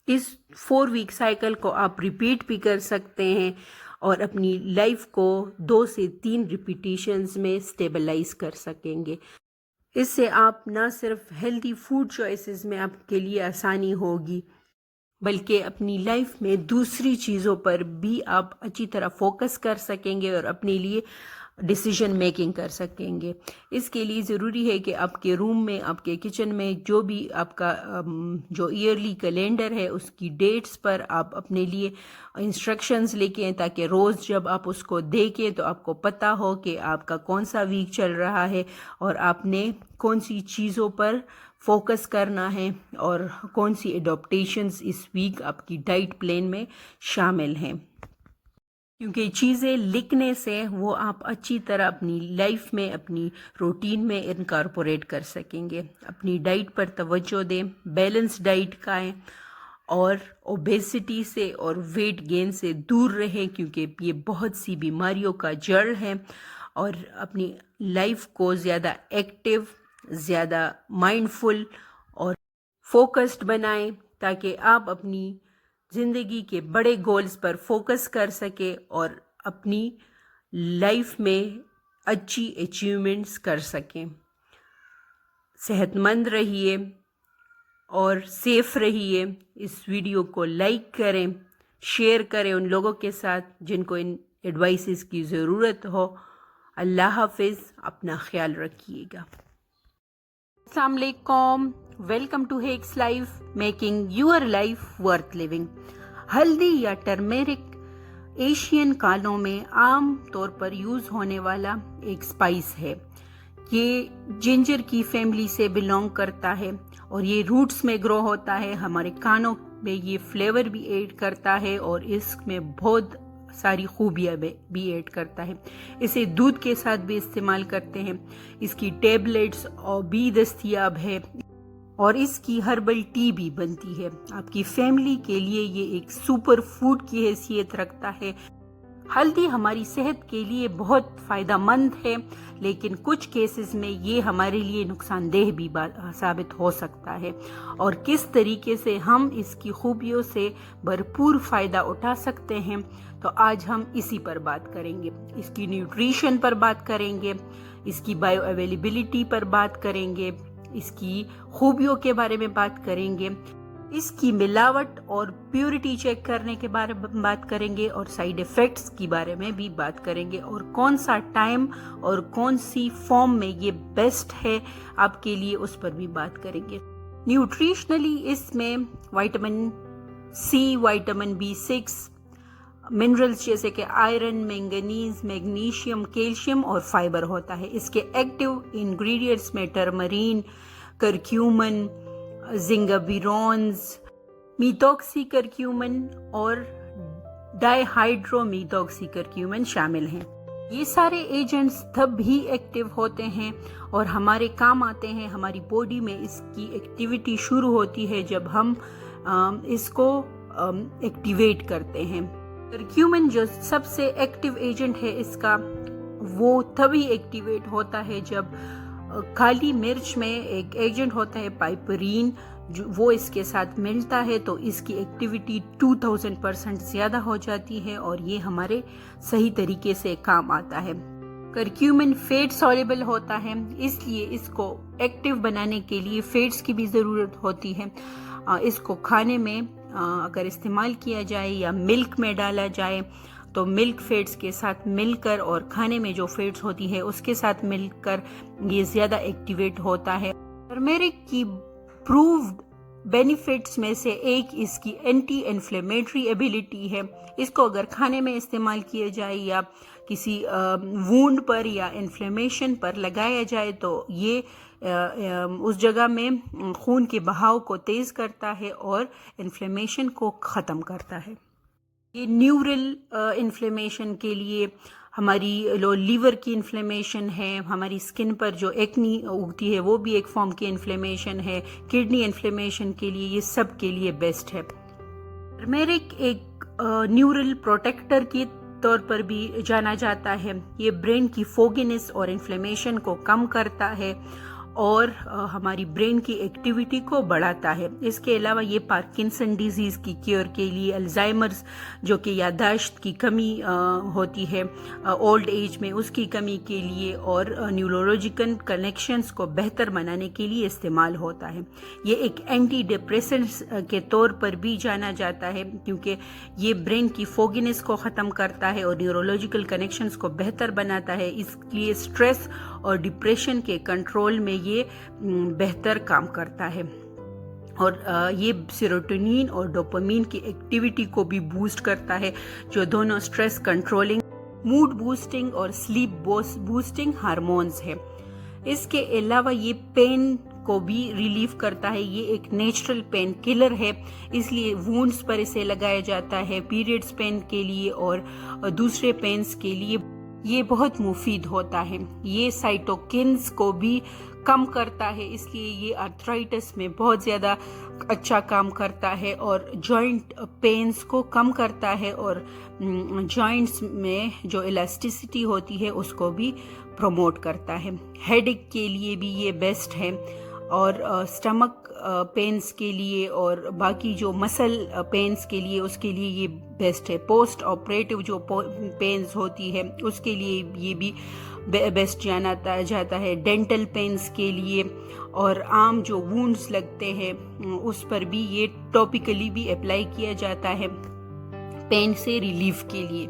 اس 4 ویک سائیکل کو آپ ریپیٹ بھی کر سکتے ہیں اور اپنی لائف کو 2 سے 3 ریپیٹیشنز میں سٹیبلائز کر سکیں گے۔ اس سے آپ نہ صرف ہیلتھی فوڈ چوائسز میں آپ کے لیے آسانی ہوگی بلکہ اپنی لائف میں دوسری چیزوں پر بھی آپ اچھی طرح فوکس کر سکیں گے اور اپنے لیے ڈیسیژن میکنگ کر سکیں گے۔ اس کے لیے ضروری ہے کہ آپ کے روم میں، آپ کے کچن میں جو بھی آپ کا جو ایئرلی کیلنڈر ہے اس کی ڈیٹس پر آپ اپنے لیے انسٹرکشنز لکھیں، تاکہ روز جب آپ اس کو دیکھیں تو آپ کو پتہ ہو کہ آپ کا کون سا ویک چل رہا ہے اور آپ نے کون سی چیزوں پر فوکس کرنا ہے اور کون سی اڈاپٹیشنز اس ویک آپ کی ڈائٹ پلان میں شامل ہیں، کیونکہ چیزیں لکھنے سے وہ آپ اچھی طرح اپنی لائف میں، اپنی روٹین میں انکارپوریٹ کر سکیں گے۔ اپنی ڈائٹ پر توجہ دیں، بیلنس ڈائٹ کھائیں اور اوبیسٹی سے اور ویٹ گین سے دور رہیں، کیونکہ یہ بہت سی بیماریوں کا جڑ ہے، اور اپنی لائف کو زیادہ ایکٹیو، زیادہ مائنڈفل اور فوکسڈ بنائیں تاکہ آپ اپنی زندگی کے بڑے گولز پر فوکس کر سکیں اور اپنی لائف میں اچھی اچیومنٹس کر سکیں۔ صحت مند رہیے اور سیف رہیے. اس ویڈیو کو لائک کریں، شیئر کریں ان لوگوں کے ساتھ جن کو ان ایڈوائسز کی ضرورت ہو. اللہ حافظ، اپنا خیال رکھیے گا. السلام علیکم، welcome to Hex life making your life worth living. ہلدی یا ٹرمیرک ایشین کھانوں میں عام طور پر یوز ہونے والا ایک اسپائس ہے. یہ جنجر کی فیملی سے بلونگ کرتا ہے اور یہ روٹس میں گرو ہوتا ہے. ہمارے کھانوں میں یہ فلیور بھی ایڈ کرتا ہے اور اس میں بہت ساری خوبیاں بھی ایڈ کرتا ہے. اسے دودھ کے ساتھ بھی استعمال کرتے ہیں. اس کی ٹیبلٹس بھی دستیاب ہے اور اس کی ہربل ٹی بھی بنتی ہے. آپ کی فیملی کے لیے یہ ایک سپر فوڈ کی حیثیت رکھتا ہے. ہلدی ہماری صحت کے لیے بہت فائدہ مند ہے، لیکن کچھ کیسز میں یہ ہمارے لیے نقصان دہ بھی ثابت ہو سکتا ہے. اور کس طریقے سے ہم اس کی خوبیوں سے بھرپور فائدہ اٹھا سکتے ہیں، تو آج ہم اسی پر بات کریں گے. اس کی نیوٹریشن پر بات کریں گے، اس کی بایو اویلیبلٹی پر بات کریں گے، اس کی خوبیوں کے بارے میں بات کریں گے، اس کی ملاوٹ اور پیورٹی چیک کرنے کے بارے میں بات کریں گے، اور سائیڈ ایفیکٹس کے بارے میں بھی بات کریں گے، اور کون سا ٹائم اور کون سی فارم میں یہ بیسٹ ہے آپ کے لیے اس پر بھی بات کریں گے. نیوٹریشنلی اس میں vitamin C, vitamin B6، minerals جیسے کہ آئرن، مینگنیز، میگنیشیم، کیلشیم اور فائبر ہوتا ہے. اس کے ایکٹیو انگریڈینٹس میں ٹرمرین، کرکیومن، زنگابیرونز، میتوکسی کرکیومن اور ڈائی ہائیڈرو میتوکسی کرکیومن شامل ہیں. یہ سارے ایجنٹس تب ہی ایکٹیو ہوتے ہیں اور ہمارے کام آتے ہیں. ہماری باڈی میں اس کی ایکٹیویٹی شروع ہوتی ہے جب ہم اس کو ایکٹیویٹ کرتے ہیں. کرکیومن جو سب سے ایکٹیو ایجنٹ ہے اس کا، وہ تبھی ایکٹیویٹ ہوتا ہے جب کالی مرچ میں ایک ایجنٹ ہوتا ہے پائپرین، وہ اس کے ساتھ ملتا ہے تو اس کی ایکٹیویٹی 2000% زیادہ ہو جاتی ہے اور یہ ہمارے صحیح طریقے سے کام آتا ہے. کرکیومن فیٹ سولیبل ہوتا ہے، اس لیے اس کو ایکٹیو بنانے کے لیے فیٹس کی بھی ضرورت ہوتی ہے. اس کو کھانے میں اگر استعمال کیا جائے یا ملک میں ڈالا جائے تو ملک فیٹس کے ساتھ مل کر، اور کھانے میں جو فیٹس ہوتی ہے اس کے ساتھ مل کر یہ زیادہ ایکٹیویٹ ہوتا ہے. ٹرمیرک کی پرووڈ بینیفٹس میں سے ایک اس کی اینٹی انفلیمیٹری ایبیلٹی ہے. اس کو اگر کھانے میں استعمال کیا جائے یا کسی وونڈ پر یا انفلیمیشن پر لگایا جائے تو یہ اس جگہ میں خون کے بہاؤ کو تیز کرتا ہے اور انفلیمیشن کو ختم کرتا ہے. یہ نیورل انفلیمیشن کے لیے، ہماری لیور کی انفلیمیشن ہے، ہماری سکن پر جو ایکنی اگتی ہے وہ بھی ایک فارم کی انفلیمیشن ہے، کڈنی انفلیمیشن کے لیے، یہ سب کے لیے بیسٹ ہے. ٹرمیرک ایک نیورل پروٹیکٹر کے طور پر بھی جانا جاتا ہے. یہ برین کی فوگینس اور انفلیمیشن کو کم کرتا ہے اور ہماری برین کی ایکٹیویٹی کو بڑھاتا ہے. اس کے علاوہ یہ پارکنسن ڈیزیز کی کیور کے لیے، الزائمرز جو کہ یادداشت کی کمی ہوتی ہے اولڈ ایج میں، اس کی کمی کے لیے اور نیورولوجیکل کنیکشنز کو بہتر بنانے کے لیے استعمال ہوتا ہے. یہ ایک اینٹی ڈپریسنٹس کے طور پر بھی جانا جاتا ہے کیونکہ یہ برین کی فوگینس کو ختم کرتا ہے اور نیورولوجیکل کنیکشنز کو بہتر بناتا ہے. اس لیے اسٹریس اور ڈپریشن کے کنٹرول میں یہ بہتر کام کرتا ہے. اور یہ سیروٹونین اور ڈوپامین کی ایکٹیویٹی کو بھی بوسٹ کرتا ہے، جو دونوں اسٹریس کنٹرولنگ، موڈ بوسٹنگ اور سلیپ بوسٹنگ ہارمونز ہے. اس کے علاوہ یہ پین کو بھی ریلیف کرتا ہے. یہ ایک نیچرل پین کلر ہے، اس لیے وونڈز پر اسے لگایا جاتا ہے، پیریڈز پین کے لیے اور دوسرے پینز کے لیے یہ بہت مفید ہوتا ہے. یہ سائٹوکینز کو بھی کم کرتا ہے، اس لیے یہ آرتھرائٹس میں بہت زیادہ اچھا کام کرتا ہے اور جوائنٹ پینز کو کم کرتا ہے اور جوائنٹس میں جو الاسٹیسٹی ہوتی ہے اس کو بھی پروموٹ کرتا ہے. ہیڈ ایک کے لیے بھی یہ بیسٹ ہے اور اسٹمک پینس کے لیے اور باقی جو مسل پینس کے لیے اس کے لیے یہ بیسٹ ہے. پوسٹ آپریٹو جو پینس ہوتی ہے اس کے لیے یہ بھی بیسٹ جانا جاتا ہے. ڈینٹل پینس کے لیے اور عام جو وونڈز لگتے ہیں اس پر بھی یہ ٹاپیکلی بھی اپلائی کیا جاتا ہے پین سے ریلیف کے لیے.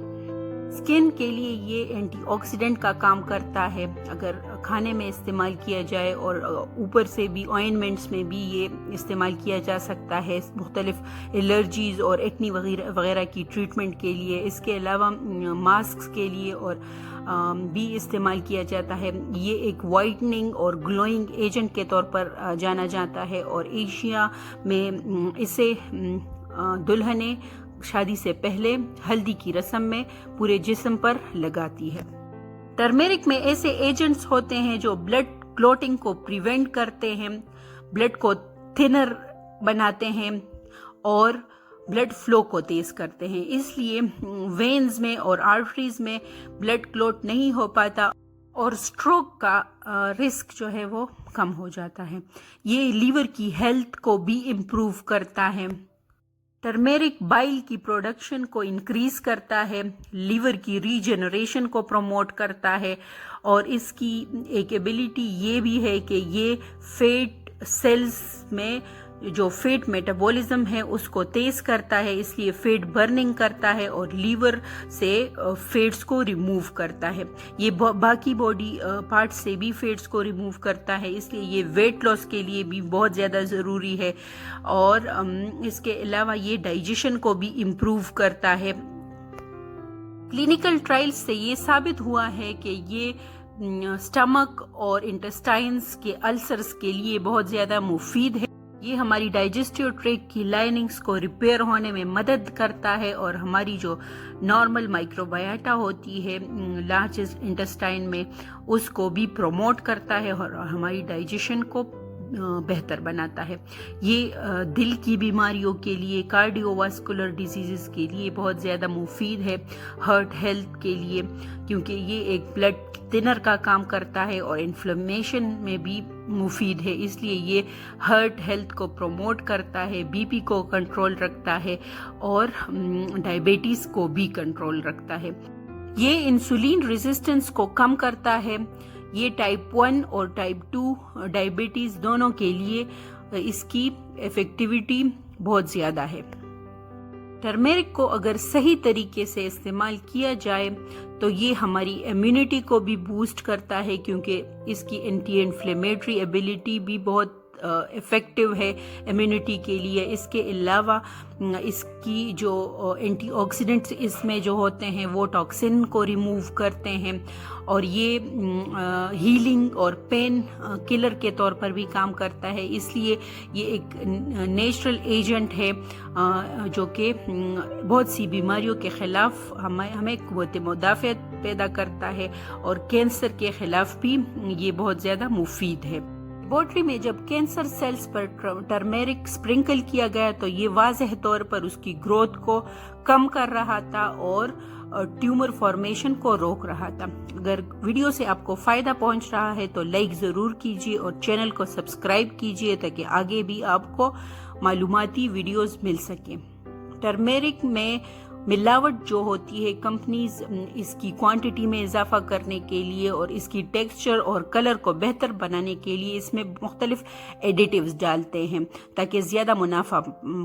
اسکن کے لیے یہ اینٹی آکسیڈنٹ کا کام کرتا ہے اگر کھانے میں استعمال کیا جائے, اور اوپر سے بھی آئنمنٹس میں بھی یہ استعمال کیا جا سکتا ہے مختلف الرجیز اور ایکنی وغیرہ کی ٹریٹمنٹ کے لیے. اس کے علاوہ ماسکس کے لیے اور بھی استعمال کیا جاتا ہے. یہ ایک وائٹننگ اور گلوئنگ ایجنٹ کے طور پر جانا جاتا ہے, اور ایشیا میں اسے دلہنیں شادی سے پہلے ہلدی کی رسم میں پورے جسم پر لگاتی ہے. ٹرمیرک میں ایسے ایجنٹس ہوتے ہیں جو بلڈ کلوٹنگ کو پریونٹ کرتے ہیں, بلڈ کو تھنر بناتے ہیں اور بلڈ فلو کو تیز کرتے ہیں. اس لیے وینز میں اور آرٹریز میں بلڈ کلوٹ نہیں ہو پاتا اور سٹروک کا رسک جو ہے وہ کم ہو جاتا ہے. یہ لیور کی ہیلتھ کو بھی امپروو کرتا ہے. ٹرمیرک بائل کی پروڈکشن کو انکریز کرتا ہے, لیور کی ریجنریشن کو پروموٹ کرتا ہے, اور اس کی ایک ایبلٹی یہ بھی ہے کہ یہ فیٹ سیلز میں جو فیٹ میٹابولزم ہے اس کو تیز کرتا ہے, اس لیے فیٹ برننگ کرتا ہے اور لیور سے فیٹس کو ریموو کرتا ہے. یہ باقی باڈی پارٹ سے بھی فیٹس کو ریموو کرتا ہے, اس لیے یہ ویٹ لاس کے لیے بھی بہت زیادہ ضروری ہے, اور اس کے علاوہ یہ ڈائجیشن کو بھی امپروو کرتا ہے. کلینکل ٹرائلز سے یہ ثابت ہوا ہے کہ یہ سٹمک اور انٹسٹائنز کے السرز کے لیے بہت زیادہ مفید ہے. یہ ہماری ڈائجسٹیو ٹریکٹ کی لائننگز کو ریپیئر ہونے میں مدد کرتا ہے, اور ہماری جو نارمل مائکروبیاٹا ہوتی ہے لارج انٹسٹائن میں اس کو بھی پروموٹ کرتا ہے اور ہماری ڈائجیشن کو بہتر بناتا ہے. یہ دل کی بیماریوں کے لیے, کارڈیو واسکولر ڈیزیزز کے لیے بہت زیادہ مفید ہے, ہارٹ ہیلتھ کے لیے, کیونکہ یہ ایک بلڈ تھنر کا کام کرتا ہے اور انفلیمیشن میں بھی مفید ہے. اس لیے یہ ہارٹ ہیلتھ کو پروموٹ کرتا ہے, بی پی کو کنٹرول رکھتا ہے اور ڈائبٹیز کو بھی کنٹرول رکھتا ہے. یہ انسولین ریزسٹنس کو کم کرتا ہے. یہ ٹائپ 1 اور ٹائپ 2 ڈائبٹیز دونوں کے لیے اس کی ایفیکٹیویٹی بہت زیادہ ہے. ٹرمیرک کو اگر صحیح طریقے سے استعمال کیا جائے تو یہ ہماری امیونٹی کو بھی بوسٹ کرتا ہے, کیونکہ اس کی اینٹی انفلیمیٹری ایبلٹی بھی بہت افیکٹو ہے امیونٹی کے لیے. اس کے علاوہ اس کی جو اینٹی آکسیڈنٹس اس میں جو ہوتے ہیں وہ ٹاکسن کو ریموو کرتے ہیں, اور یہ ہیلنگ اور پین کلر کے طور پر بھی کام کرتا ہے. اس لیے یہ ایک نیچرل ایجنٹ ہے جو کہ بہت سی بیماریوں کے خلاف ہمیں قوت مدافعت پیدا کرتا ہے, اور کینسر کے خلاف بھی یہ بہت زیادہ مفید ہے. لیبورٹری میں جب کینسر سیلز پر ٹرمیرک سپرنکل کیا گیا تو یہ واضح طور پر اس کی گروتھ کو کم کر رہا تھا اور ٹیومر فارمیشن کو روک رہا تھا. اگر ویڈیو سے آپ کو فائدہ پہنچ رہا ہے تو لائک ضرور کیجیے اور چینل کو سبسکرائب کیجیے تاکہ آگے بھی آپ کو معلوماتی ویڈیوز مل سکیں. ٹرمیرک میں ملاوٹ جو ہوتی ہے کمپنیز اس کی کوانٹٹی میں اضافہ کرنے کے لیے اور اس کی ٹیکسچر اور کلر کو بہتر بنانے کے لیے اس میں مختلف ایڈیٹیوز ڈالتے ہیں تاکہ زیادہ منافع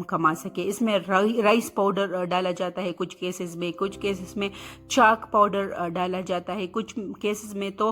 کما سکے. اس میں رائس پاؤڈر ڈالا جاتا ہے کچھ کیسز میں, کچھ کیسز میں چاک پاؤڈر ڈالا جاتا ہے, کچھ کیسز میں تو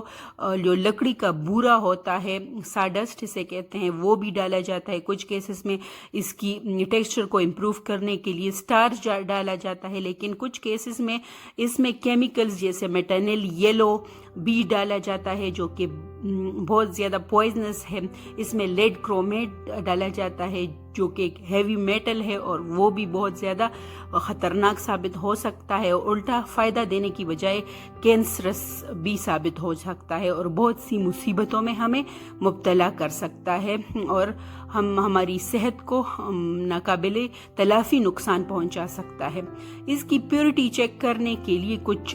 جو لکڑی کا بورا ہوتا ہے ساڈسٹ اسے کہتے ہیں وہ بھی ڈالا جاتا ہے. کچھ کیسز میں اس کی ٹیکسچر کو امپروو کرنے کے لیے سٹارچ ڈالا جاتا ہے, لیکن کچھ کیسز میں اس میں کیمیکلز جیسے میٹانل یلو بھی ڈالا جاتا ہے جو کہ بہت زیادہ پوائزنس ہے. اس میں لیڈ کرومیٹ ڈالا جاتا ہے جو کہ ایک ہیوی میٹل ہے اور وہ بھی بہت زیادہ خطرناک ثابت ہو سکتا ہے, اور الٹا فائدہ دینے کی بجائے کینسرس بھی ثابت ہو سکتا ہے اور بہت سی مصیبتوں میں ہمیں مبتلا کر سکتا ہے اور ہماری صحت کو ناقابل تلافی نقصان پہنچا سکتا ہے. اس کی پیورٹی چیک کرنے کے لیے کچھ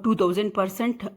2000%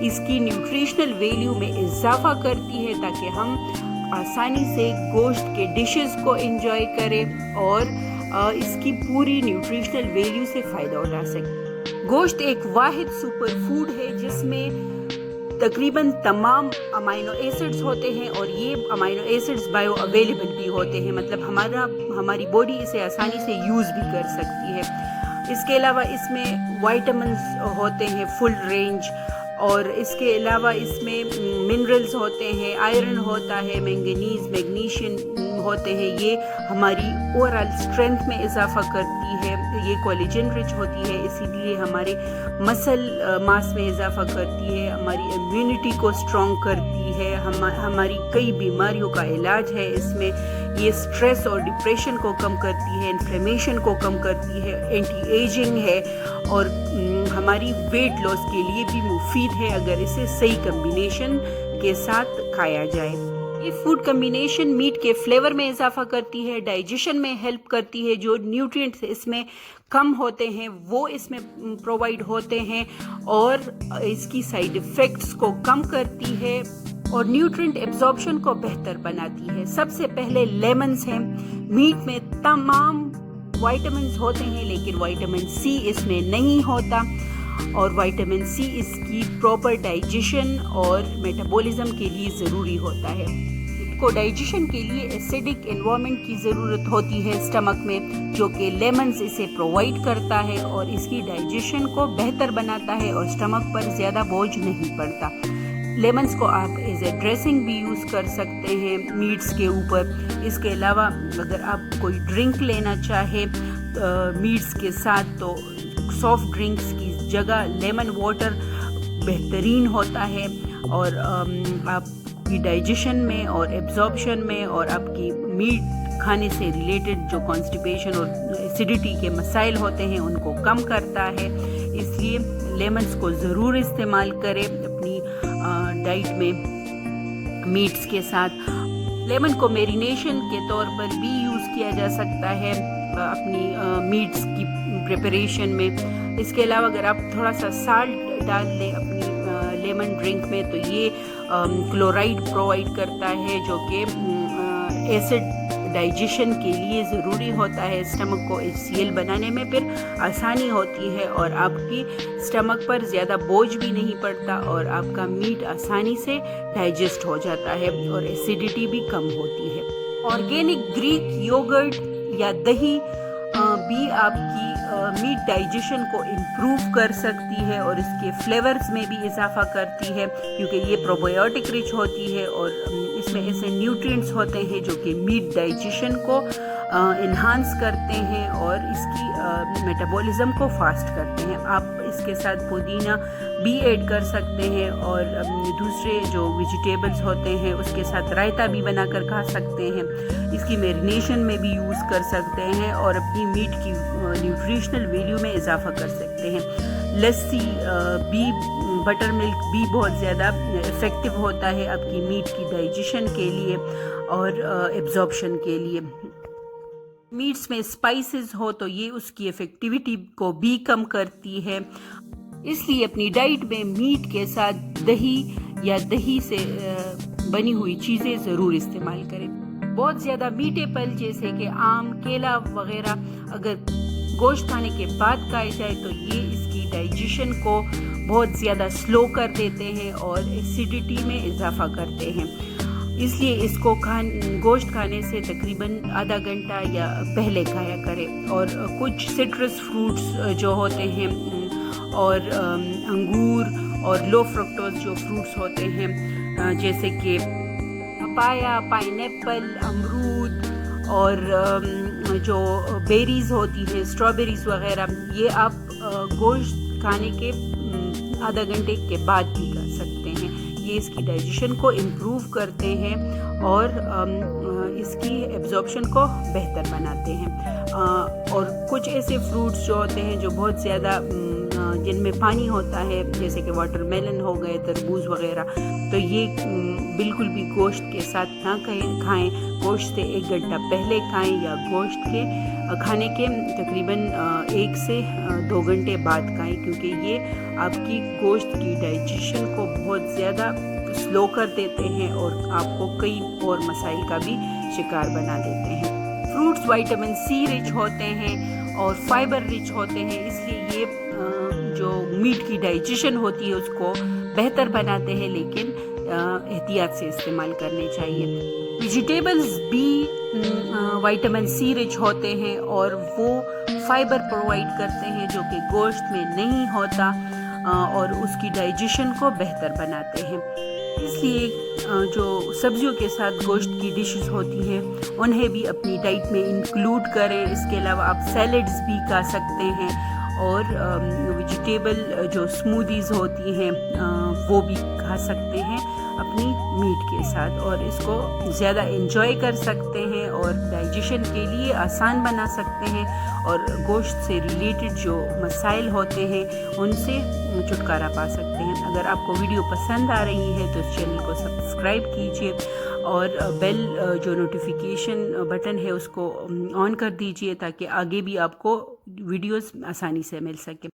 اس کی نیوٹریشنل ویلیو میں اضافہ کرتی ہے تاکہ ہم آسانی سے گوشت کے ڈشز کو انجوائے کریں اور اس کی پوری نیوٹریشنل ویلیو سے فائدہ اٹھا سکیں۔ گوشت ایک واحد سپر فوڈ ہے جس میں تقریباً تمام امائنو ایسڈز ہوتے ہیں اور یہ امائنو ایسڈز بایو اویلیبل بھی ہوتے ہیں، مطلب ہماری باڈی اسے آسانی سے یوز بھی کر سکتی ہے۔ اس کے علاوہ اس میں وائٹامنز ہوتے ہیں فل رینج، اور اس کے علاوہ اس میں منرلز ہوتے ہیں، آئرن ہوتا ہے، مینگنیز، میگنیشین ہوتے ہیں۔ یہ ہماری اوورآل اسٹرینتھ میں اضافہ کرتی ہے، یہ کولیجن رچ ہوتی ہے، اسی لیے ہمارے مسل ماس میں اضافہ کرتی ہے، ہماری امیونٹی کو اسٹرانگ کرتی ہے، ہماری کئی بیماریوں کا علاج ہے اس میں۔ یہ سٹریس اور ڈپریشن کو کم کرتی ہے، انفلیمیشن کو کم کرتی ہے، اینٹی ایجنگ ہے، اور ہماری ویٹ لاس کے لیے بھی مفید ہے اگر اسے صحیح کمبینیشن کے ساتھ کھایا جائے۔ یہ فوڈ کمبینیشن میٹ کے فلیور میں اضافہ کرتی ہے، ڈائجیشن میں ہیلپ کرتی ہے، جو نیوٹرینٹس اس میں کم ہوتے ہیں وہ اس میں پرووائڈ ہوتے ہیں، اور اس کی سائیڈ ایفیکٹس کو کم کرتی ہے اور نیوٹرینٹ ایبزارپشن کو بہتر بناتی ہے۔ سب سے پہلے لیمنز ہیں۔ میٹ میں تمام وائٹامنز ہوتے ہیں لیکن وائٹامن سی اس میں نہیں ہوتا، اور وائٹامن سی اس کی پراپر ڈائجیشن اور میٹابولزم کے لیے ضروری ہوتا ہے۔ کو ڈائجیشن کے لیے ایسیڈک انوائرمنٹ کی ضرورت ہوتی ہے اسٹمک میں، جو کہ لیمنز اسے پرووائڈ کرتا ہے اور اس کی ڈائجیشن کو بہتر بناتا ہے اور اسٹمک پر زیادہ بوجھ نہیں پڑتا۔ لیمنز کو آپ ایز اے ڈریسنگ بھی یوز کر سکتے ہیں میٹس کے اوپر۔ اس کے علاوہ اگر آپ کوئی ڈرنک لینا چاہے میٹس کے ساتھ تو سافٹ ڈرنکس کی جگہ لیمن واٹر بہترین ہوتا ہے، اور آپ کی ڈائجیشن میں اور ایبزارپشن میں اور آپ کی میٹ کھانے سے ریلیٹڈ جو کانسٹیپیشن اور ایسیڈیٹی کے مسائل ہوتے ہیں ان کو کم کرتا ہے۔ اس لیے لیمنز کو ضرور استعمال کریں اپنی ڈائٹ میں میٹس کے ساتھ۔ لیمن کو میرینیشن کے طور پر بھی یوز کیا جا سکتا ہے اپنی میٹس کی پریپریشن میں۔ اس کے علاوہ اگر آپ تھوڑا سا سالٹ ڈال لیں اپنی لیمن ڈرنک میں تو یہ کلورائڈ پرووائڈ کرتا ہے، جو کہ ایسڈ ڈائجیشن کے لیے ضروری ہوتا ہے۔ اسٹمک کو HCl بنانے میں پھر آسانی ہوتی ہے اور آپ کی اسٹمک پر زیادہ بوجھ بھی نہیں پڑتا اور آپ کا میٹ آسانی سے ڈائجسٹ ہو جاتا ہے اور ایسیڈیٹی بھی کم ہوتی ہے۔ آرگینک گریک یوگرٹ یا دہی بھی آپ کی میٹ ڈائجیشن کو امپروو کر سکتی ہے اور اس کے فلیورز میں بھی اضافہ کرتی ہے، کیونکہ یہ پروبایوٹک رچ ہوتی ہے اور اس میں ایسے نیوٹرینٹس ہوتے ہیں جو کہ میٹ ڈائجیشن کو انہانس کرتے ہیں اور اس کی میٹابولزم کو فاسٹ کرتے ہیں۔ آپ اس کے ساتھ پودینہ بھی ایڈ کر سکتے ہیں اور دوسرے جو ویجیٹیبلز ہوتے ہیں اس کے ساتھ رائتا بھی بنا کر کھا سکتے ہیں۔ اس کی میرینیشن میں بھی یوز کر سکتے ہیں اور اپنی میٹ کی نیوٹریشنل ویلیو میں اضافہ کر سکتے ہیں۔ لسی بھی، بٹر ملک بھی بہت زیادہ افیکٹو ہوتا ہے آپ کی میٹ کی ڈائجیشن کے لیے اور ایبزارپشن کے لیے۔ میٹس میں اسپائسز ہو تو یہ اس کی افیکٹیویٹی کو بھی کم کرتی ہے، اس لیے اپنی ڈائٹ میں میٹ کے ساتھ دہی یا دہی سے بنی ہوئی چیزیں ضرور استعمال کریں۔ بہت زیادہ میٹھے پھل جیسے کہ آم، کیلا وغیرہ اگر گوشت کھانے کے بعد کھائے جائے تو یہ اس کی ڈائجیشن کو بہت زیادہ سلو کر دیتے ہیں اور ایسیڈیٹی میں اضافہ کرتے ہیں، اس لیے اس کو گوشت کھانے سے تقریباً آدھا گھنٹہ یا پہلے کھایا کرے۔ اور کچھ سٹرس فروٹس جو ہوتے ہیں اور انگور اور لو فرکٹوز جو فروٹس ہوتے ہیں جیسے کہ پپایا، پائن ایپل، امرود اور جو بیریز ہوتی ہیں اسٹرابیریز وغیرہ، یہ آپ گوشت کھانے کے آدھا گھنٹے کے بعد بھی کر سکتے ہیں۔ یہ اس کی ڈائجیشن کو امپروو کرتے ہیں اور اس کی ایبزارپشن کو بہتر بناتے ہیں۔ اور کچھ ایسے فروٹس جو ہوتے ہیں جو بہت زیادہ جن میں پانی ہوتا ہے، جیسے کہ واٹر میلن ہو گئے، تربوز وغیرہ، تو یہ بالکل بھی گوشت کے ساتھ نہ کھائیں. گوشت سے 1 گھنٹہ پہلے کھائیں یا گوشت کے کھانے کے تقریباً 1 سے 2 گھنٹے بعد کھائیں، کیونکہ یہ آپ کی گوشت کی ڈائجیشن کو بہت زیادہ سلو کر دیتے ہیں اور آپ کو کئی اور مسائل کا بھی شکار بنا دیتے ہیں. فروٹس وائٹامن سی رچ ہوتے ہیں اور فائبر رچ ہوتے ہیں، اس لیے یہ جو میٹ کی ڈائجیشن ہوتی ہے اس کو بہتر بناتے ہیں، لیکن احتیاط سے استعمال کرنے چاہیے. ویجیٹیبلز بھی وائٹامن سی رچ ہوتے ہیں اور وہ فائبر پرووائڈ کرتے ہیں جو کہ گوشت میں نہیں ہوتا اور اس کی ڈائجیشن کو بہتر بناتے ہیں. اس لیے جو سبزیوں کے ساتھ گوشت کی ڈشز ہوتی ہیں انہیں بھی اپنی ڈائٹ میں انکلوڈ کریں. اس کے علاوہ آپ سیلڈز بھی کھا سکتے ہیں اور ویجیٹیبل جو سموتھیز ہوتی ہیں وہ بھی کھا سکتے ہیں اپنی میٹ کے ساتھ، اور اس کو زیادہ انجوائے کر سکتے ہیں اور ڈائجیشن کے لیے آسان بنا سکتے ہیں اور گوشت سے ریلیٹڈ جو مسائل ہوتے ہیں ان سے چھٹکارا پا سکتے ہیں. اگر آپ کو ویڈیو پسند آ رہی ہے تو اس چینل کو سبسکرائب کیجیے اور بیل جو نوٹیفیکیشن بٹن ہے اس کو آن کر دیجیے تاکہ آگے بھی آپ کو ویڈیوز آسانی سے مل سکے.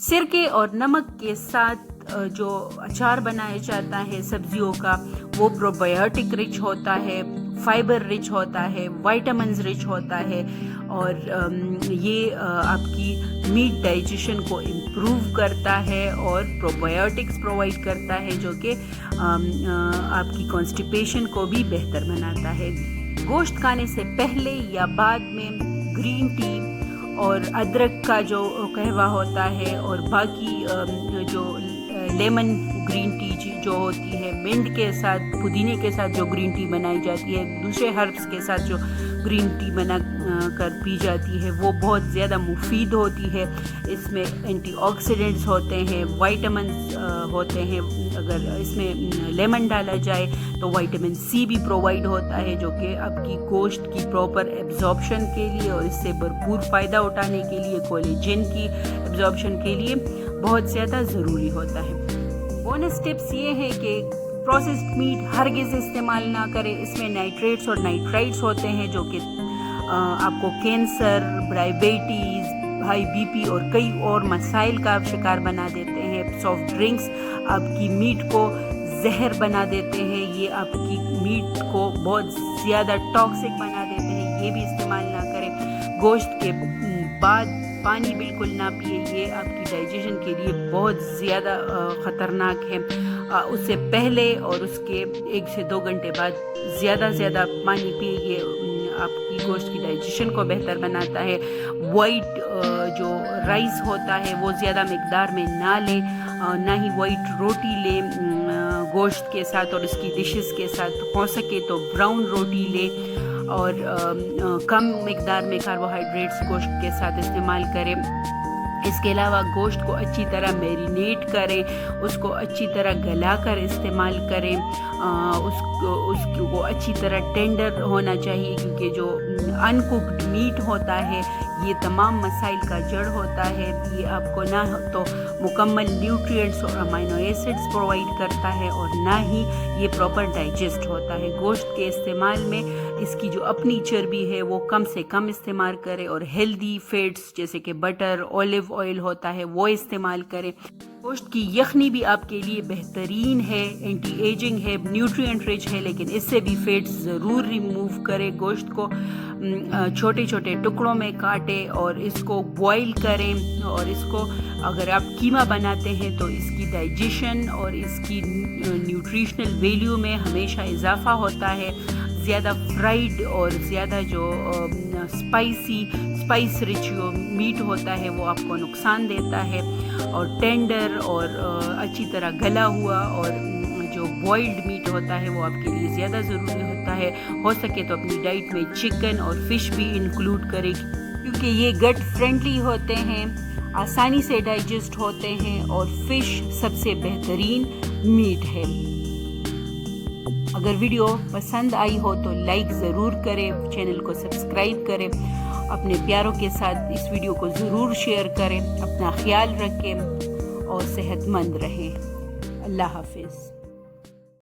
سرکے اور نمک کے ساتھ جو اچار بنایا جاتا ہے سبزیوں کا وہ پروبایوٹک رچ ہوتا ہے، فائبر رچ ہوتا ہے، وائٹامنز رچ ہوتا ہے اور یہ آپ کی میٹ ڈائجیشن کو امپروو کرتا ہے اور پروبایوٹکس پرووائڈ کرتا ہے جو کہ آپ کی کانسٹیپیشن کو بھی بہتر بناتا ہے. گوشت کھانے سے پہلے یا بعد میں گرین ٹی اور ادرک کا جو قہوہ ہوتا ہے اور باقی جو لیمن گرین ٹی جو ہوتی ہے، منٹ کے ساتھ، پودینے کے ساتھ جو گرین ٹی بنائی جاتی ہے، دوسرے ہربس کے ساتھ جو گرین ٹی بنا کر پی جاتی ہے وہ بہت زیادہ مفید ہوتی ہے. اس میں اینٹی آکسیڈنٹس ہوتے ہیں، وائٹامنز ہوتے ہیں. اگر اس میں لیمن ڈالا جائے تو وائٹامن سی بھی پرووائڈ ہوتا ہے جو کہ آپ کی گوشت کی پراپر ایبزارپشن کے لیے اور اس سے بھرپور فائدہ اٹھانے کے لیے، کولیجن کی ایبزارپشن کے لیے بہت زیادہ ضروری ہوتا ہے. بونس ٹپس یہ ہے کہ پروسیسڈ میٹ ہرگز استعمال نہ کریں. اس میں نائٹریٹس اور نائٹرائٹس ہوتے ہیں جو کہ آپ کو cancer, diabetes, high B P اور کئی اور مسائل کا شکار بنا دیتے ہیں. سافٹ ڈرنکس آپ کی میٹ کو زہر بنا دیتے ہیں، یہ آپ کی میٹ کو بہت زیادہ ٹاکسک بنا دیتے ہیں، یہ بھی استعمال نہ کریں. گوشت کے بعد پانی بالکل نہ پیے، یہ آپ کی ڈائجیشن کے لیے بہت زیادہ خطرناک ہے. اس سے پہلے اور اس کے 1 سے 2 گھنٹے بعد زیادہ پانی پیے، یہ آپ کی گوشت کی ڈائجیشن کو بہتر بناتا ہے. وائٹ جو رائس ہوتا ہے وہ زیادہ مقدار میں نہ لیں، نہ ہی وائٹ روٹی لیں گوشت کے ساتھ اور اس کی ڈشز کے ساتھ. ہو سکے تو براؤن روٹی لیں اور کم مقدار میں کاربوہائیڈریٹس گوشت کے ساتھ استعمال کریں. اس کے علاوہ گوشت کو اچھی طرح میرینیٹ کریں، اس کو اچھی طرح گلا کر استعمال کریں. اس کو اچھی طرح ٹینڈر ہونا چاہیے کیونکہ جو ان کوکڈ میٹ ہوتا ہے یہ تمام مسائل کا جڑ ہوتا ہے. یہ آپ کو نہ تو مکمل نیوٹریئنٹس اور امائنو ایسڈز پرووائڈ کرتا ہے اور نہ ہی یہ پراپر ڈائجسٹ ہوتا ہے. گوشت کے استعمال میں اس کی جو اپنی چربی ہے وہ کم سے کم استعمال کرے اور ہیلدی فیٹس جیسے کہ بٹر، اولیو آئل ہوتا ہے وہ استعمال کرے. گوشت کی یخنی بھی آپ کے لیے بہترین ہے، اینٹی ایجنگ ہے، نیوٹرینٹ رچ ہے، لیکن اس سے بھی فیٹس ضرور ریموو کرے. گوشت کو چھوٹے چھوٹے ٹکڑوں میں کاٹے اور اس کو بوائل کریں اور اس کو اگر آپ قیمہ بناتے ہیں تو اس کی ڈائجیشن اور اس کی نیوٹریشنل ویلیو میں ہمیشہ اضافہ ہوتا ہے. زیادہ فرائیڈ اور زیادہ جو اسپائس رچ جو میٹ ہوتا ہے وہ آپ کو نقصان دیتا ہے، اور ٹینڈر اور اچھی طرح گلا ہوا اور جو بوائلڈ میٹ ہوتا ہے وہ آپ کے لیے زیادہ ضروری ہوتا ہے. ہو سکے تو اپنی ڈائٹ میں چکن اور فش بھی انکلوڈ کریں کیونکہ یہ گٹ فرینڈلی ہوتے ہیں، آسانی سے ڈائجسٹ ہوتے ہیں اور فش سب سے بہترین میٹ ہے. اگر ویڈیو پسند آئی ہو تو لائک ضرور کریں، چینل کو سبسکرائب کریں، اپنے پیاروں کے ساتھ اس ویڈیو کو ضرور شیئر کریں. اپنا خیال رکھیں. اور صحت مند رہیں۔ اللہ حافظ۔